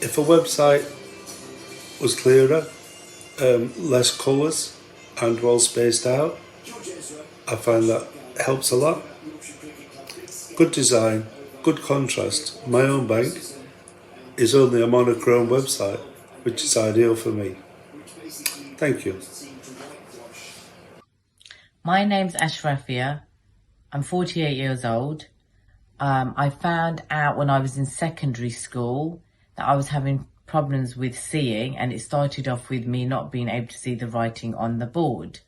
D: If a website was clearer, less colours and well spaced out, I find that helps a lot. Good design, good contrast. My own bank is only a monochrome website, which is ideal for me. Thank you.
E: My name's Ashrafia. I'm 48 years old. I found out when I was in secondary school that I was having problems with seeing, and it started off with me not being able to see the writing on the board.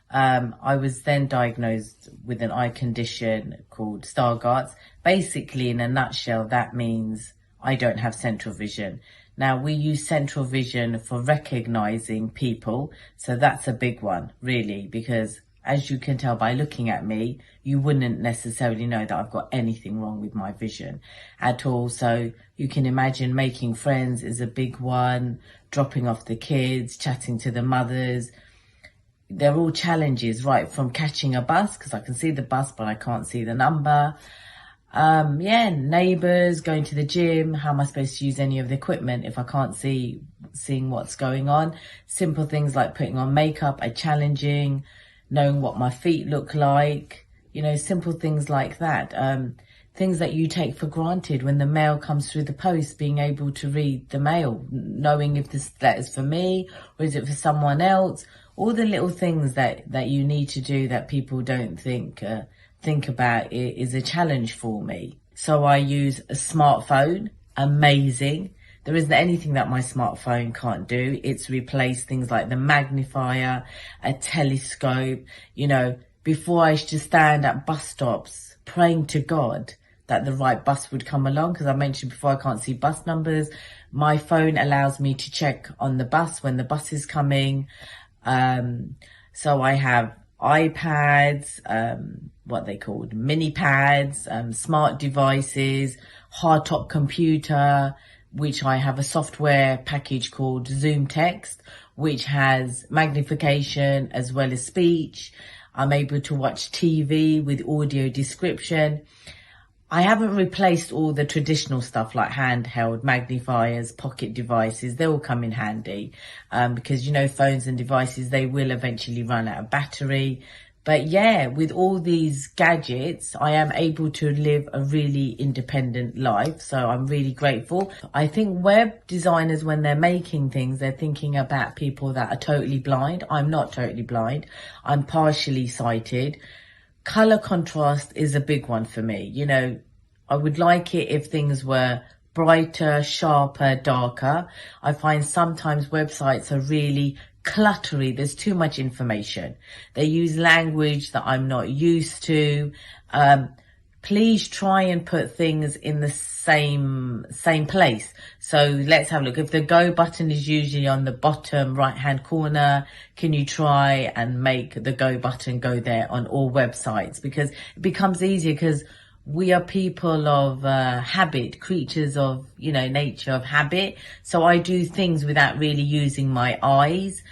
E: I was then diagnosed with an eye condition called Stargardt's. Basically, in a nutshell, that means I don't have central vision. Now, we use central vision for recognizing people, so that's a big one, really, because as you can tell by looking at me, you wouldn't necessarily know that I've got anything wrong with my vision at all. So you can imagine making friends is a big one, dropping off the kids, chatting to the mothers. They're all challenges, right from catching a bus, because I can see the bus but I can't see the number. Neighbours, going to the gym. How am I supposed to use any of the equipment if I can't seeing what's going on? Simple things like putting on makeup are challenging, knowing what my feet look like, simple things like that. Things that you take for granted when the mail comes through the post, being able to read the mail, knowing if this letter's for me or is it for someone else. All the little things that you need to do that people don't think about is a challenge for me. So I use a smartphone, amazing. There isn't anything that my smartphone can't do. It's replaced things like the magnifier, a telescope. Before I used to stand at bus stops praying to God that the right bus would come along, because I mentioned before I can't see bus numbers. My phone allows me to check on the bus when the bus is coming. So I have iPads, what they called mini pads, smart devices, hardtop computer, which I have a software package called Zoom Text, which has magnification as well as speech. I'm able to watch TV with audio description. I haven't replaced all the traditional stuff like handheld magnifiers, pocket devices. They all come in handy because, phones and devices, they will eventually run out of battery. But yeah, with all these gadgets, I am able to live a really independent life. So I'm really grateful. I think web designers, when they're making things, they're thinking about people that are totally blind. I'm not totally blind. I'm partially sighted. Color contrast is a big one for me. I would like it if things were brighter, sharper, darker. I find sometimes websites are really cluttery. There's too much information. They use language that I'm not used to. Please try and put things in the same place. So let's have a look. If the go button is usually on the bottom right hand corner, can you try and make the go button go there on all websites? Because it becomes easier, because we are people of habit, creatures of, nature of habit. So I do things without really using my eyes.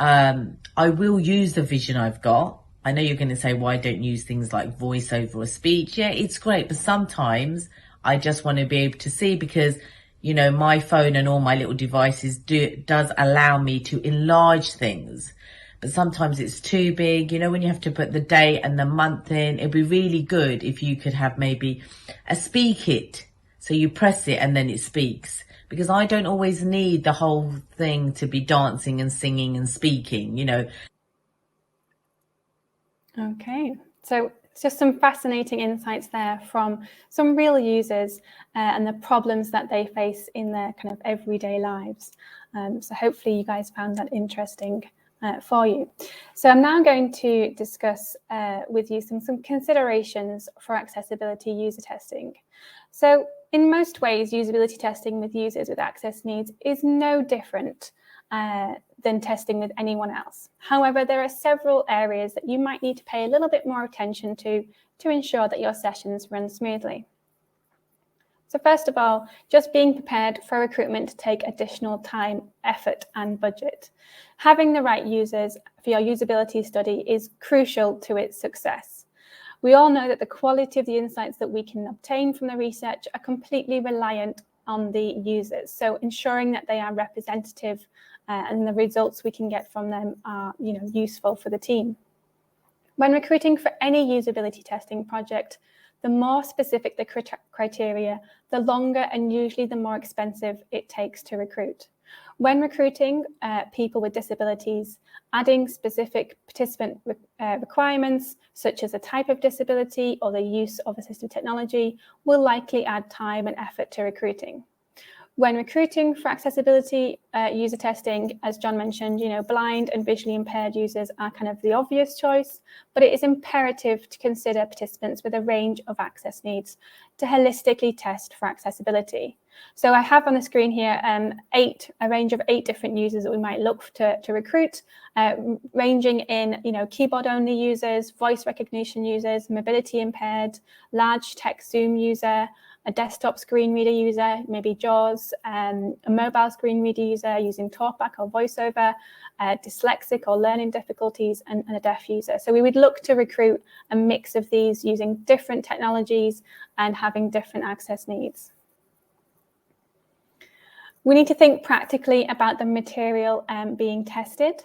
E: I will use the vision I've got. I know you're going to say, why don't you use things like voiceover or speech? Yeah, it's great. But sometimes I just want to be able to see, because, my phone and all my little devices does allow me to enlarge things. But sometimes it's too big, when you have to put the date and the month in. It'd be really good if you could have maybe a speak it. So you press it and then it speaks. Because I don't always need the whole thing to be dancing and singing and speaking,
B: Okay, so it's just some fascinating insights there from some real users and the problems that they face in their kind of everyday lives. So hopefully you guys found that interesting for you. So I'm now going to discuss with you some considerations for accessibility user testing. So in most ways, usability testing with users with access needs is no different than testing with anyone else. However, there are several areas that you might need to pay a little bit more attention to ensure that your sessions run smoothly. So first of all, just being prepared for recruitment to take additional time, effort, and budget. Having the right users for your usability study is crucial to its success. We all know that the quality of the insights that we can obtain from the research are completely reliant on the users. So ensuring that they are representative and the results we can get from them are, useful for the team. When recruiting for any usability testing project, the more specific the criteria, the longer and usually the more expensive it takes to recruit. When recruiting people with disabilities, adding specific participant requirements, such as a type of disability or the use of assistive technology, will likely add time and effort to recruiting. When recruiting for accessibility user testing, as John mentioned, blind and visually impaired users are kind of the obvious choice, but it is imperative to consider participants with a range of access needs to holistically test for accessibility. So I have on the screen here a range of 8 different users that we might look to recruit, ranging in keyboard-only users, voice recognition users, mobility impaired, large text zoom user, a desktop screen reader user, maybe JAWS, a mobile screen reader user using TalkBack or VoiceOver, dyslexic or learning difficulties, and a deaf user. So we would look to recruit a mix of these using different technologies and having different access needs. We need to think practically about the material being tested.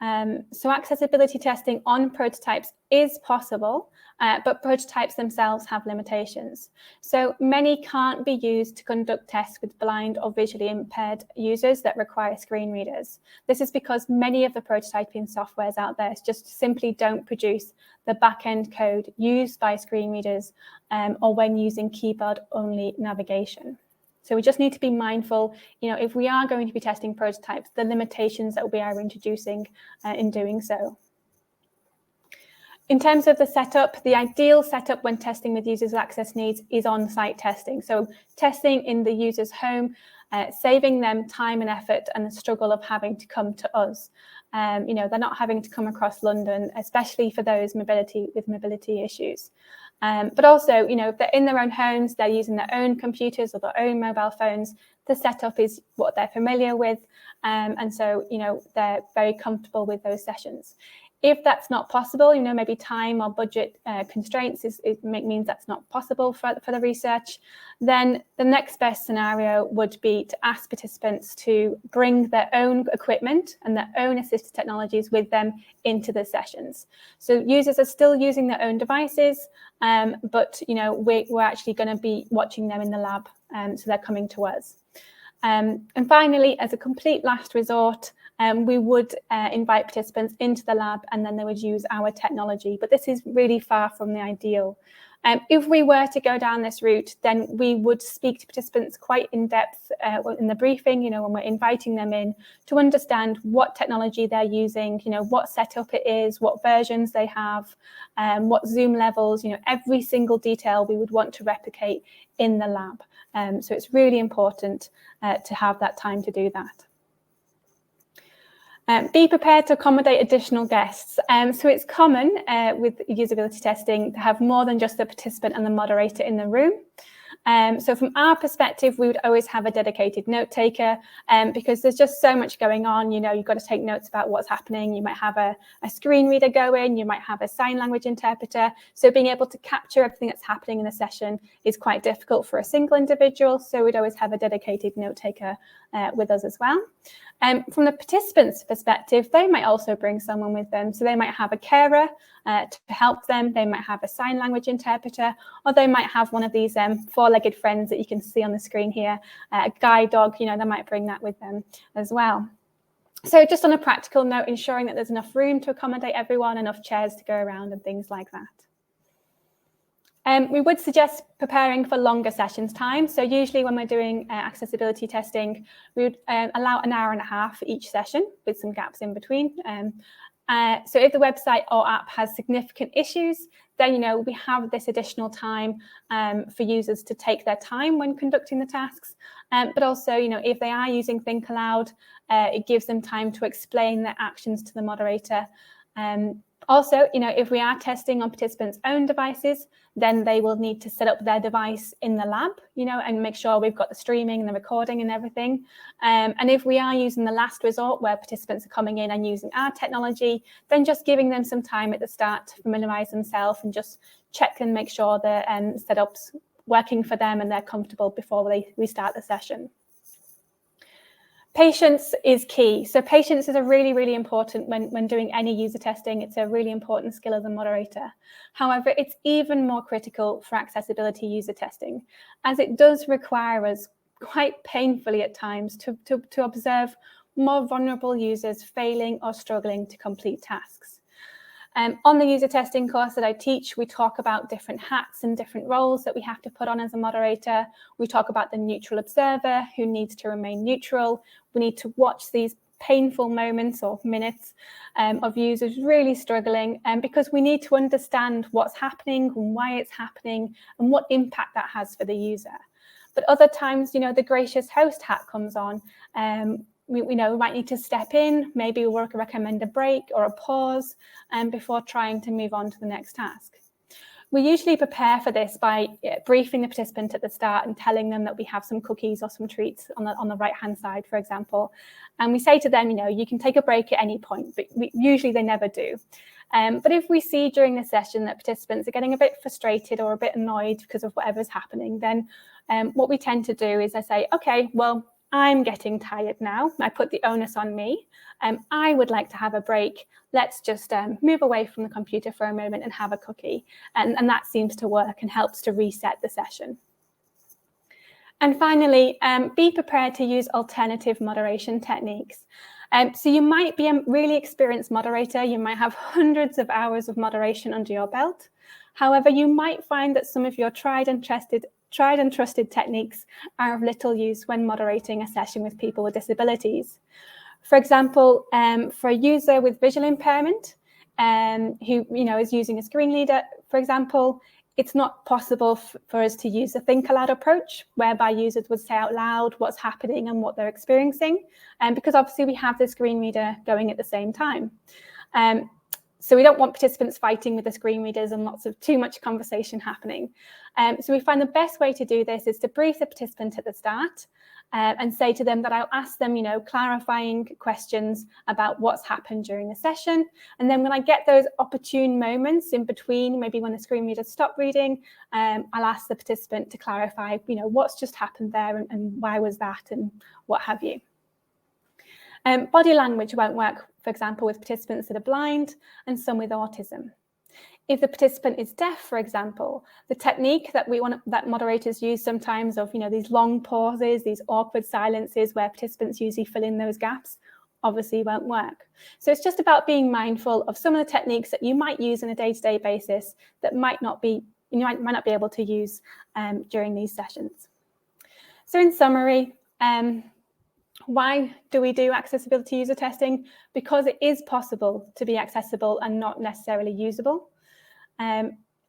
B: So accessibility testing on prototypes is possible, but prototypes themselves have limitations. So many can't be used to conduct tests with blind or visually impaired users that require screen readers. This is because many of the prototyping softwares out there just simply don't produce the back-end code used by screen readers or when using keyboard-only navigation. So we just need to be mindful, if we are going to be testing prototypes, the limitations that we are introducing in doing so. In terms of the setup, the ideal setup when testing with users with access needs is on-site testing. So testing in the user's home, saving them time and effort and the struggle of having to come to us. They're not having to come across London, especially for those with mobility issues. But also, if they're in their own homes, they're using their own computers or their own mobile phones, the setup is what they're familiar with. And so, they're very comfortable with those sessions. If that's not possible, maybe time or budget constraints means that's not possible for the research, then the next best scenario would be to ask participants to bring their own equipment and their own assistive technologies with them into the sessions. So users are still using their own devices, but we're actually going to be watching them in the lab, so they're coming to us. And finally, as a complete last resort, we would invite participants into the lab and then they would use our technology. But this is really far from the ideal. If we were to go down this route, then we would speak to participants quite in depth in the briefing, when we're inviting them in, to understand what technology they're using, what setup it is, what versions they have, what Zoom levels, every single detail we would want to replicate in the lab. So it's really important to have that time to do that. Be prepared to accommodate additional guests. So it's common with usability testing to have more than just the participant and the moderator in the room. So from our perspective, we would always have a dedicated note taker because there's just so much going on. You've got to take notes about what's happening. You might have a screen reader going, you might have a sign language interpreter. So being able to capture everything that's happening in a session is quite difficult for a single individual. So we'd always have a dedicated note taker with us as well. From the participants' perspective, they might also bring someone with them. So they might have a carer to help them. They might have a sign language interpreter, or they might have one of these four-legged friends that you can see on the screen here, a guide dog, they might bring that with them as well. So just on a practical note, ensuring that there's enough room to accommodate everyone, enough chairs to go around and things like that. We would suggest preparing for longer sessions time. So usually when we're doing accessibility testing, we would allow an hour and a half for each session with some gaps in between. So if the website or app has significant issues, then we have this additional time for users to take their time when conducting the tasks. But also, if they are using Think Aloud, it gives them time to explain their actions to the moderator. Also, if we are testing on participants' own devices, then they will need to set up their device in the lab, and make sure we've got the streaming and the recording and everything. And if we are using the last resort where participants are coming in and using our technology, then just giving them some time at the start to familiarise themselves and just check and make sure the setup's working for them and they're comfortable before we start the session. Patience is key. So patience is a really, really important when doing any user testing. It's a really important skill as a moderator. However, it's even more critical for accessibility user testing, as it does require us quite painfully at times to observe more vulnerable users failing or struggling to complete tasks. On the user testing course that I teach, we talk about different hats and different roles that we have to put on as a moderator. We talk about the neutral observer who needs to remain neutral. We need to watch these painful moments or minutes of users really struggling, because we need to understand what's happening and why it's happening and what impact that has for the user. But other times, the gracious host hat comes on. We might need to step in, maybe we'll recommend a break or a pause before trying to move on to the next task. We usually prepare for this by briefing the participant at the start and telling them that we have some cookies or some treats on the right-hand side, for example. And we say to them, you can take a break at any point, but usually they never do. But if we see during the session that participants are getting a bit frustrated or a bit annoyed because of whatever's happening, then what we tend to do is I say, okay, well, I'm getting tired now. I put the onus on me. I would like to have a break. Let's just move away from the computer for a moment and have a cookie. And that seems to work and helps to reset the session. And finally, be prepared to use alternative moderation techniques. So you might be a really experienced moderator. You might have hundreds of hours of moderation under your belt. However, you might find that some of your tried and trusted techniques are of little use when moderating a session with people with disabilities. For example, for a user with visual impairment who is using a screen reader, for example, it's not possible for us to use a think aloud approach whereby users would say out loud what's happening and what they're experiencing, because obviously we have the screen reader going at the same time. So we don't want participants fighting with the screen readers and too much conversation happening. So we find the best way to do this is to brief the participant at the start and say to them that I'll ask them, clarifying questions about what's happened during the session. And then when I get those opportune moments in between, maybe when the screen readers stop reading, I'll ask the participant to clarify, what's just happened there and why was that and what have you. Body language won't work, for example, with participants that are blind and some with autism. If the participant is deaf, for example, the technique that that moderators use sometimes of these long pauses, these awkward silences where participants usually fill in those gaps, obviously won't work. So it's just about being mindful of some of the techniques that you might use on a day-to-day basis that you might not be able to use during these sessions. So in summary, why do we do accessibility user testing? Because it is possible to be accessible and not necessarily usable.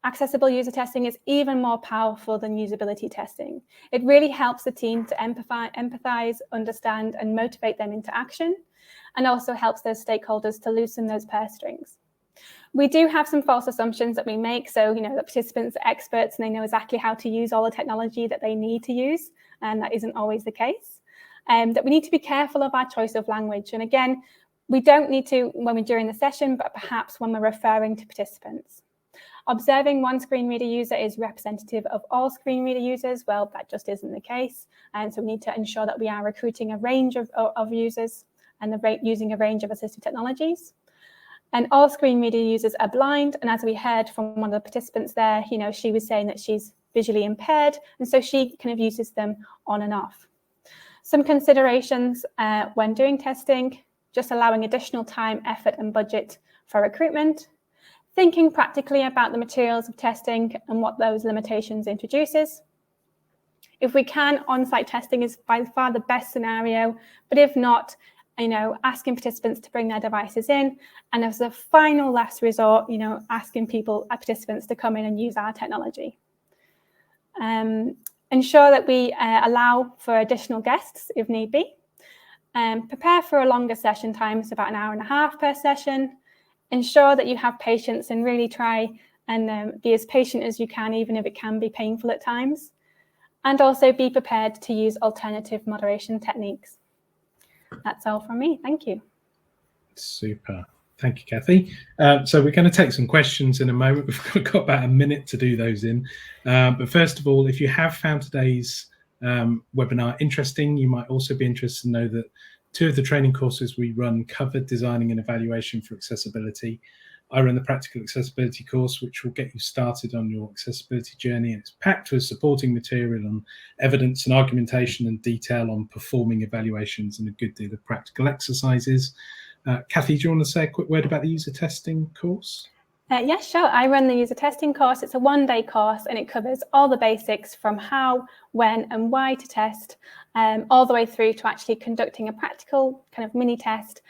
B: Accessible user testing is even more powerful than usability testing. It really helps the team to empathize, understand, and motivate them into action, and also helps those stakeholders to loosen those purse strings. We do have some false assumptions that we make. So, the participants are experts and they know exactly how to use all the technology that they need to use, and that isn't always the case. That we need to be careful of our choice of language. And again, we don't need to when we're during the session, but perhaps when we're referring to participants. Observing one screen reader user is representative of all screen reader users. Well, that just isn't the case. And so we need to ensure that we are recruiting a range of users and using a range of assistive technologies. And all screen reader users are blind. And as we heard from one of the participants there, she was saying that she's visually impaired. And so she kind of uses them on and off. Some considerations when doing testing, just allowing additional time, effort, and budget for recruitment. Thinking practically about the materials of testing and what those limitations introduces. If we can, on-site testing is by far the best scenario, but if not, asking participants to bring their devices in, and as a final last resort, asking participants to come in and use our technology. Ensure that we allow for additional guests if need be. Prepare for a longer session time, so about an hour and a half per session. Ensure that you have patience and really try and be as patient as you can, even if it can be painful at times. And also be prepared to use alternative moderation techniques. That's all from me. Thank you.
A: Super. Thank you, Kathy. So we're going to take some questions in a moment. We've got about a minute to do those in. But first of all, if you have found today's webinar interesting, you might also be interested to know that 2 of the training courses we run cover designing and evaluation for accessibility. I run the practical accessibility course, which will get you started on your accessibility journey. And it's packed with supporting material on evidence and argumentation and detail on performing evaluations and a good deal of practical exercises. Kathy, do you want to say a quick word about the user testing course?
B: Yes, sure. I run the user testing course. It's a one-day course and it covers all the basics from how, when and why to test, all the way through to actually conducting a practical kind of mini test,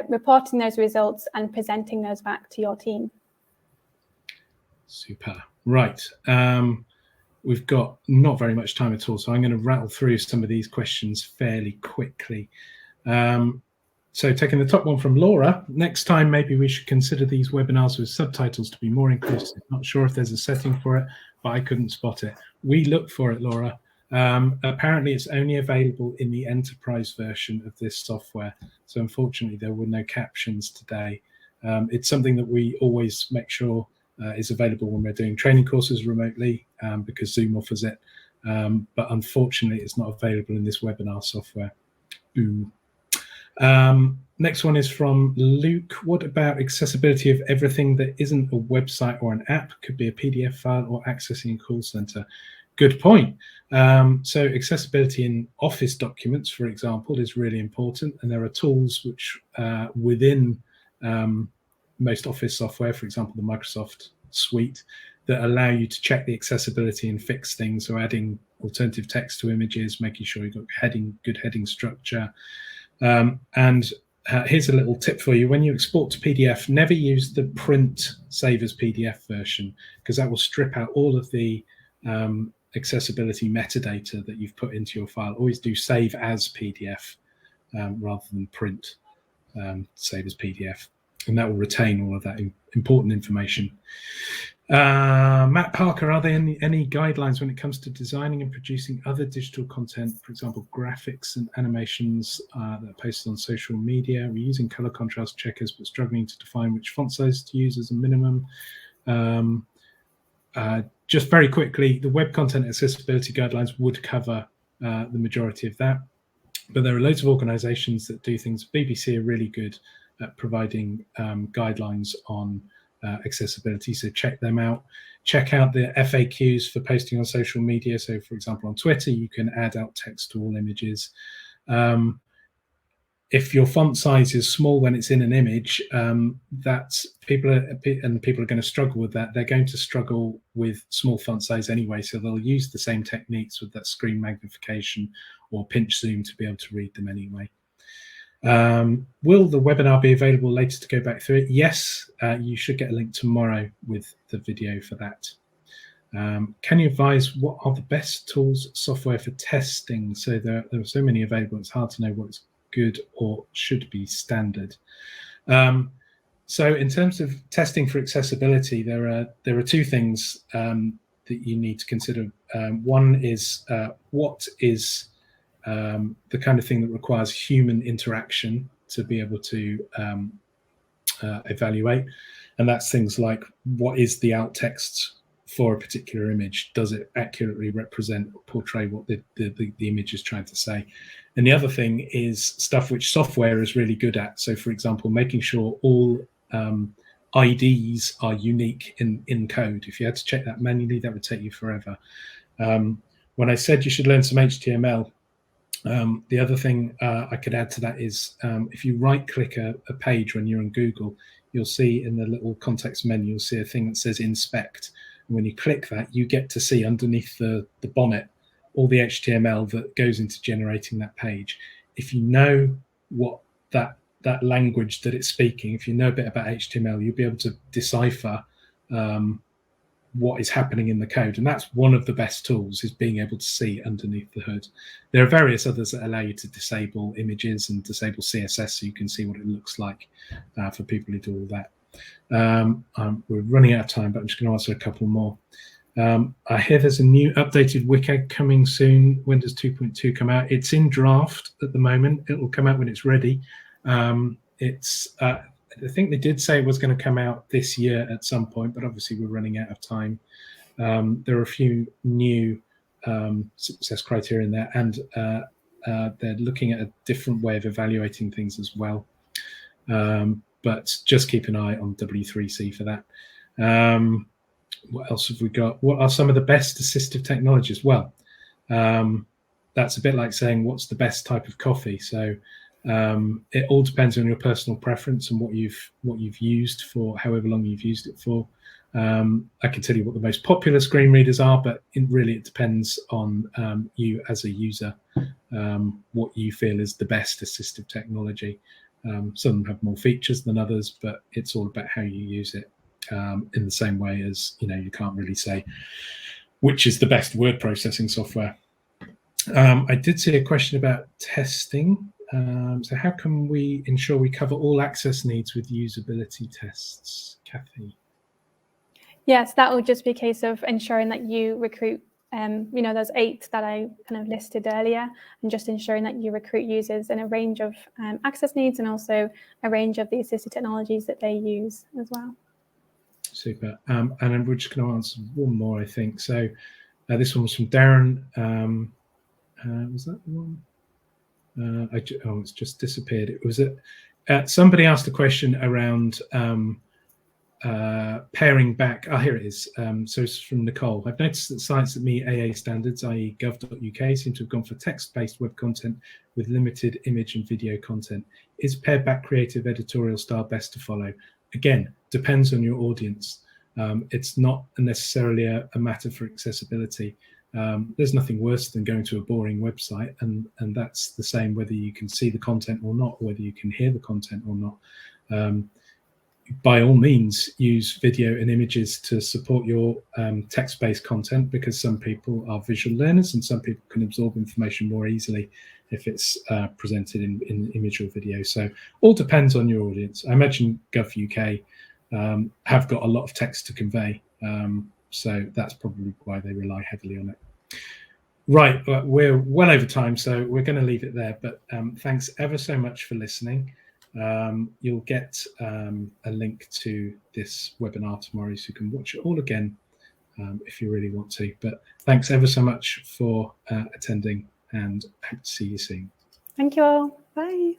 B: reporting those results and presenting those back to your team.
A: Super. Right. We've got not very much time at all, so I'm going to rattle through some of these questions fairly quickly. So taking the top one from Laura, next time maybe we should consider these webinars with subtitles to be more inclusive. Not sure if there's a setting for it, but I couldn't spot it. We looked for it, Laura. Apparently it's only available in the enterprise version of this software. So unfortunately there were no captions today. It's something that we always make sure is available when we're doing training courses remotely because Zoom offers it. But unfortunately it's not available in this webinar software. Ooh. Next one is from Luke. What about accessibility of everything that isn't a website or an app? Could be a PDF file or accessing a call center. Good point. So accessibility in Office documents, for example, is really important. And there are tools which within most Office software, for example, the Microsoft suite, that allow you to check the accessibility and fix things. So adding alternative text to images, making sure you've got good heading structure. Here's a little tip for you. When you export to PDF, never use the print save as PDF version, because that will strip out all of the accessibility metadata that you've put into your file. Always do save as PDF rather than print save as PDF, and that will retain all of that important information. Matt Parker, are there any guidelines when it comes to designing and producing other digital content, for example, graphics and animations that are posted on social media? We're using color contrast checkers, but struggling to define which font size to use as a minimum. Just very quickly, the web content accessibility guidelines would cover the majority of that, but there are loads of organizations that do things. BBC are really good at providing guidelines on accessibility, so check them out. Check out the FAQs for posting on social media. So for example, on Twitter, you can add out text to all images. If your font size is small when it's in an image, that's people are going to struggle with that. They're going to struggle with small font size anyway, so they'll use the same techniques with that screen magnification or pinch zoom to be able to read them anyway. Will the webinar be available later to go back through it? Yes, you should get a link tomorrow with the video for that. Can you advise what are the best tools, software for testing? So there are so many available, it's hard to know what's good or should be standard. So in terms of testing for accessibility, there are two things that you need to consider. One is what is the kind of thing that requires human interaction to be able to evaluate, and that's things like what is the alt text for a particular image? Does it accurately represent or portray what the image is trying to say? And the other thing is stuff which software is really good at. So for example, making sure all IDs are unique in code. If you had to check that manually, that would take you forever. When I said you should learn some HTML, the other thing I could add to that is if you right-click a page when you're in Google, you'll see in the little context menu, you'll see a thing that says inspect. And when you click that, you get to see underneath the bonnet all the HTML that goes into generating that page. If you know what that language that it's speaking, if you know a bit about HTML, you'll be able to decipher what is happening in the code. And that's one of the best tools, is being able to see underneath the hood. There are various others that allow you to disable images and disable CSS so you can see what it looks like for people who do all that. We're running out of time, but I'm just going to answer a couple more. I hear there's a new updated WCAG coming soon. When does 2.2 come out? It's in draft at the moment. It will come out when it's ready. I think they did say it was going to come out this year at some point, but obviously we're running out of time. There are a few new success criteria in there, and they're looking at a different way of evaluating things as well. But just keep an eye on W3C for that. What else have we got? What are some of the best assistive technologies? Well, that's a bit like saying what's the best type of coffee. So It all depends on your personal preference and what you've used for however long you've used it for. I can tell you what the most popular screen readers are, but really it depends on you as a user, what you feel is the best assistive technology. Some have more features than others, but it's all about how you use it. In the same way as, you can't really say which is the best word processing software. I did see a question about testing. So how can we ensure we cover all access needs with usability tests? Kathy?
B: Yes, that will just be a case of ensuring that you recruit, those 8 that I kind of listed earlier, and just ensuring that you recruit users in a range of access needs and also a range of the assistive technologies that they use as well.
A: Super. And then we're just going to answer one more, I think. So this one was from Darren. Was that the one? It's just disappeared. It was somebody asked a question around paring back. Here it is. So it's from Nicole. I've noticed that sites that meet AA standards, i.e. gov.uk, seem to have gone for text-based web content with limited image and video content. Is pared back creative editorial style best to follow? Again, depends on your audience. It's not necessarily a matter for accessibility. There's nothing worse than going to a boring website, and that's the same whether you can see the content or not, or whether you can hear the content or not. By all means, use video and images to support your text-based content, because some people are visual learners and some people can absorb information more easily if it's presented in image or video. So all depends on your audience. I imagine Gov.uk have got a lot of text to convey, so that's probably why they rely heavily on it. Right, we're well over time, so we're going to leave it there, but thanks ever so much for listening. You'll get a link to this webinar tomorrow, so you can watch it all again if you really want to. But thanks ever so much for attending, and hope to see you soon.
B: Thank you all. Bye.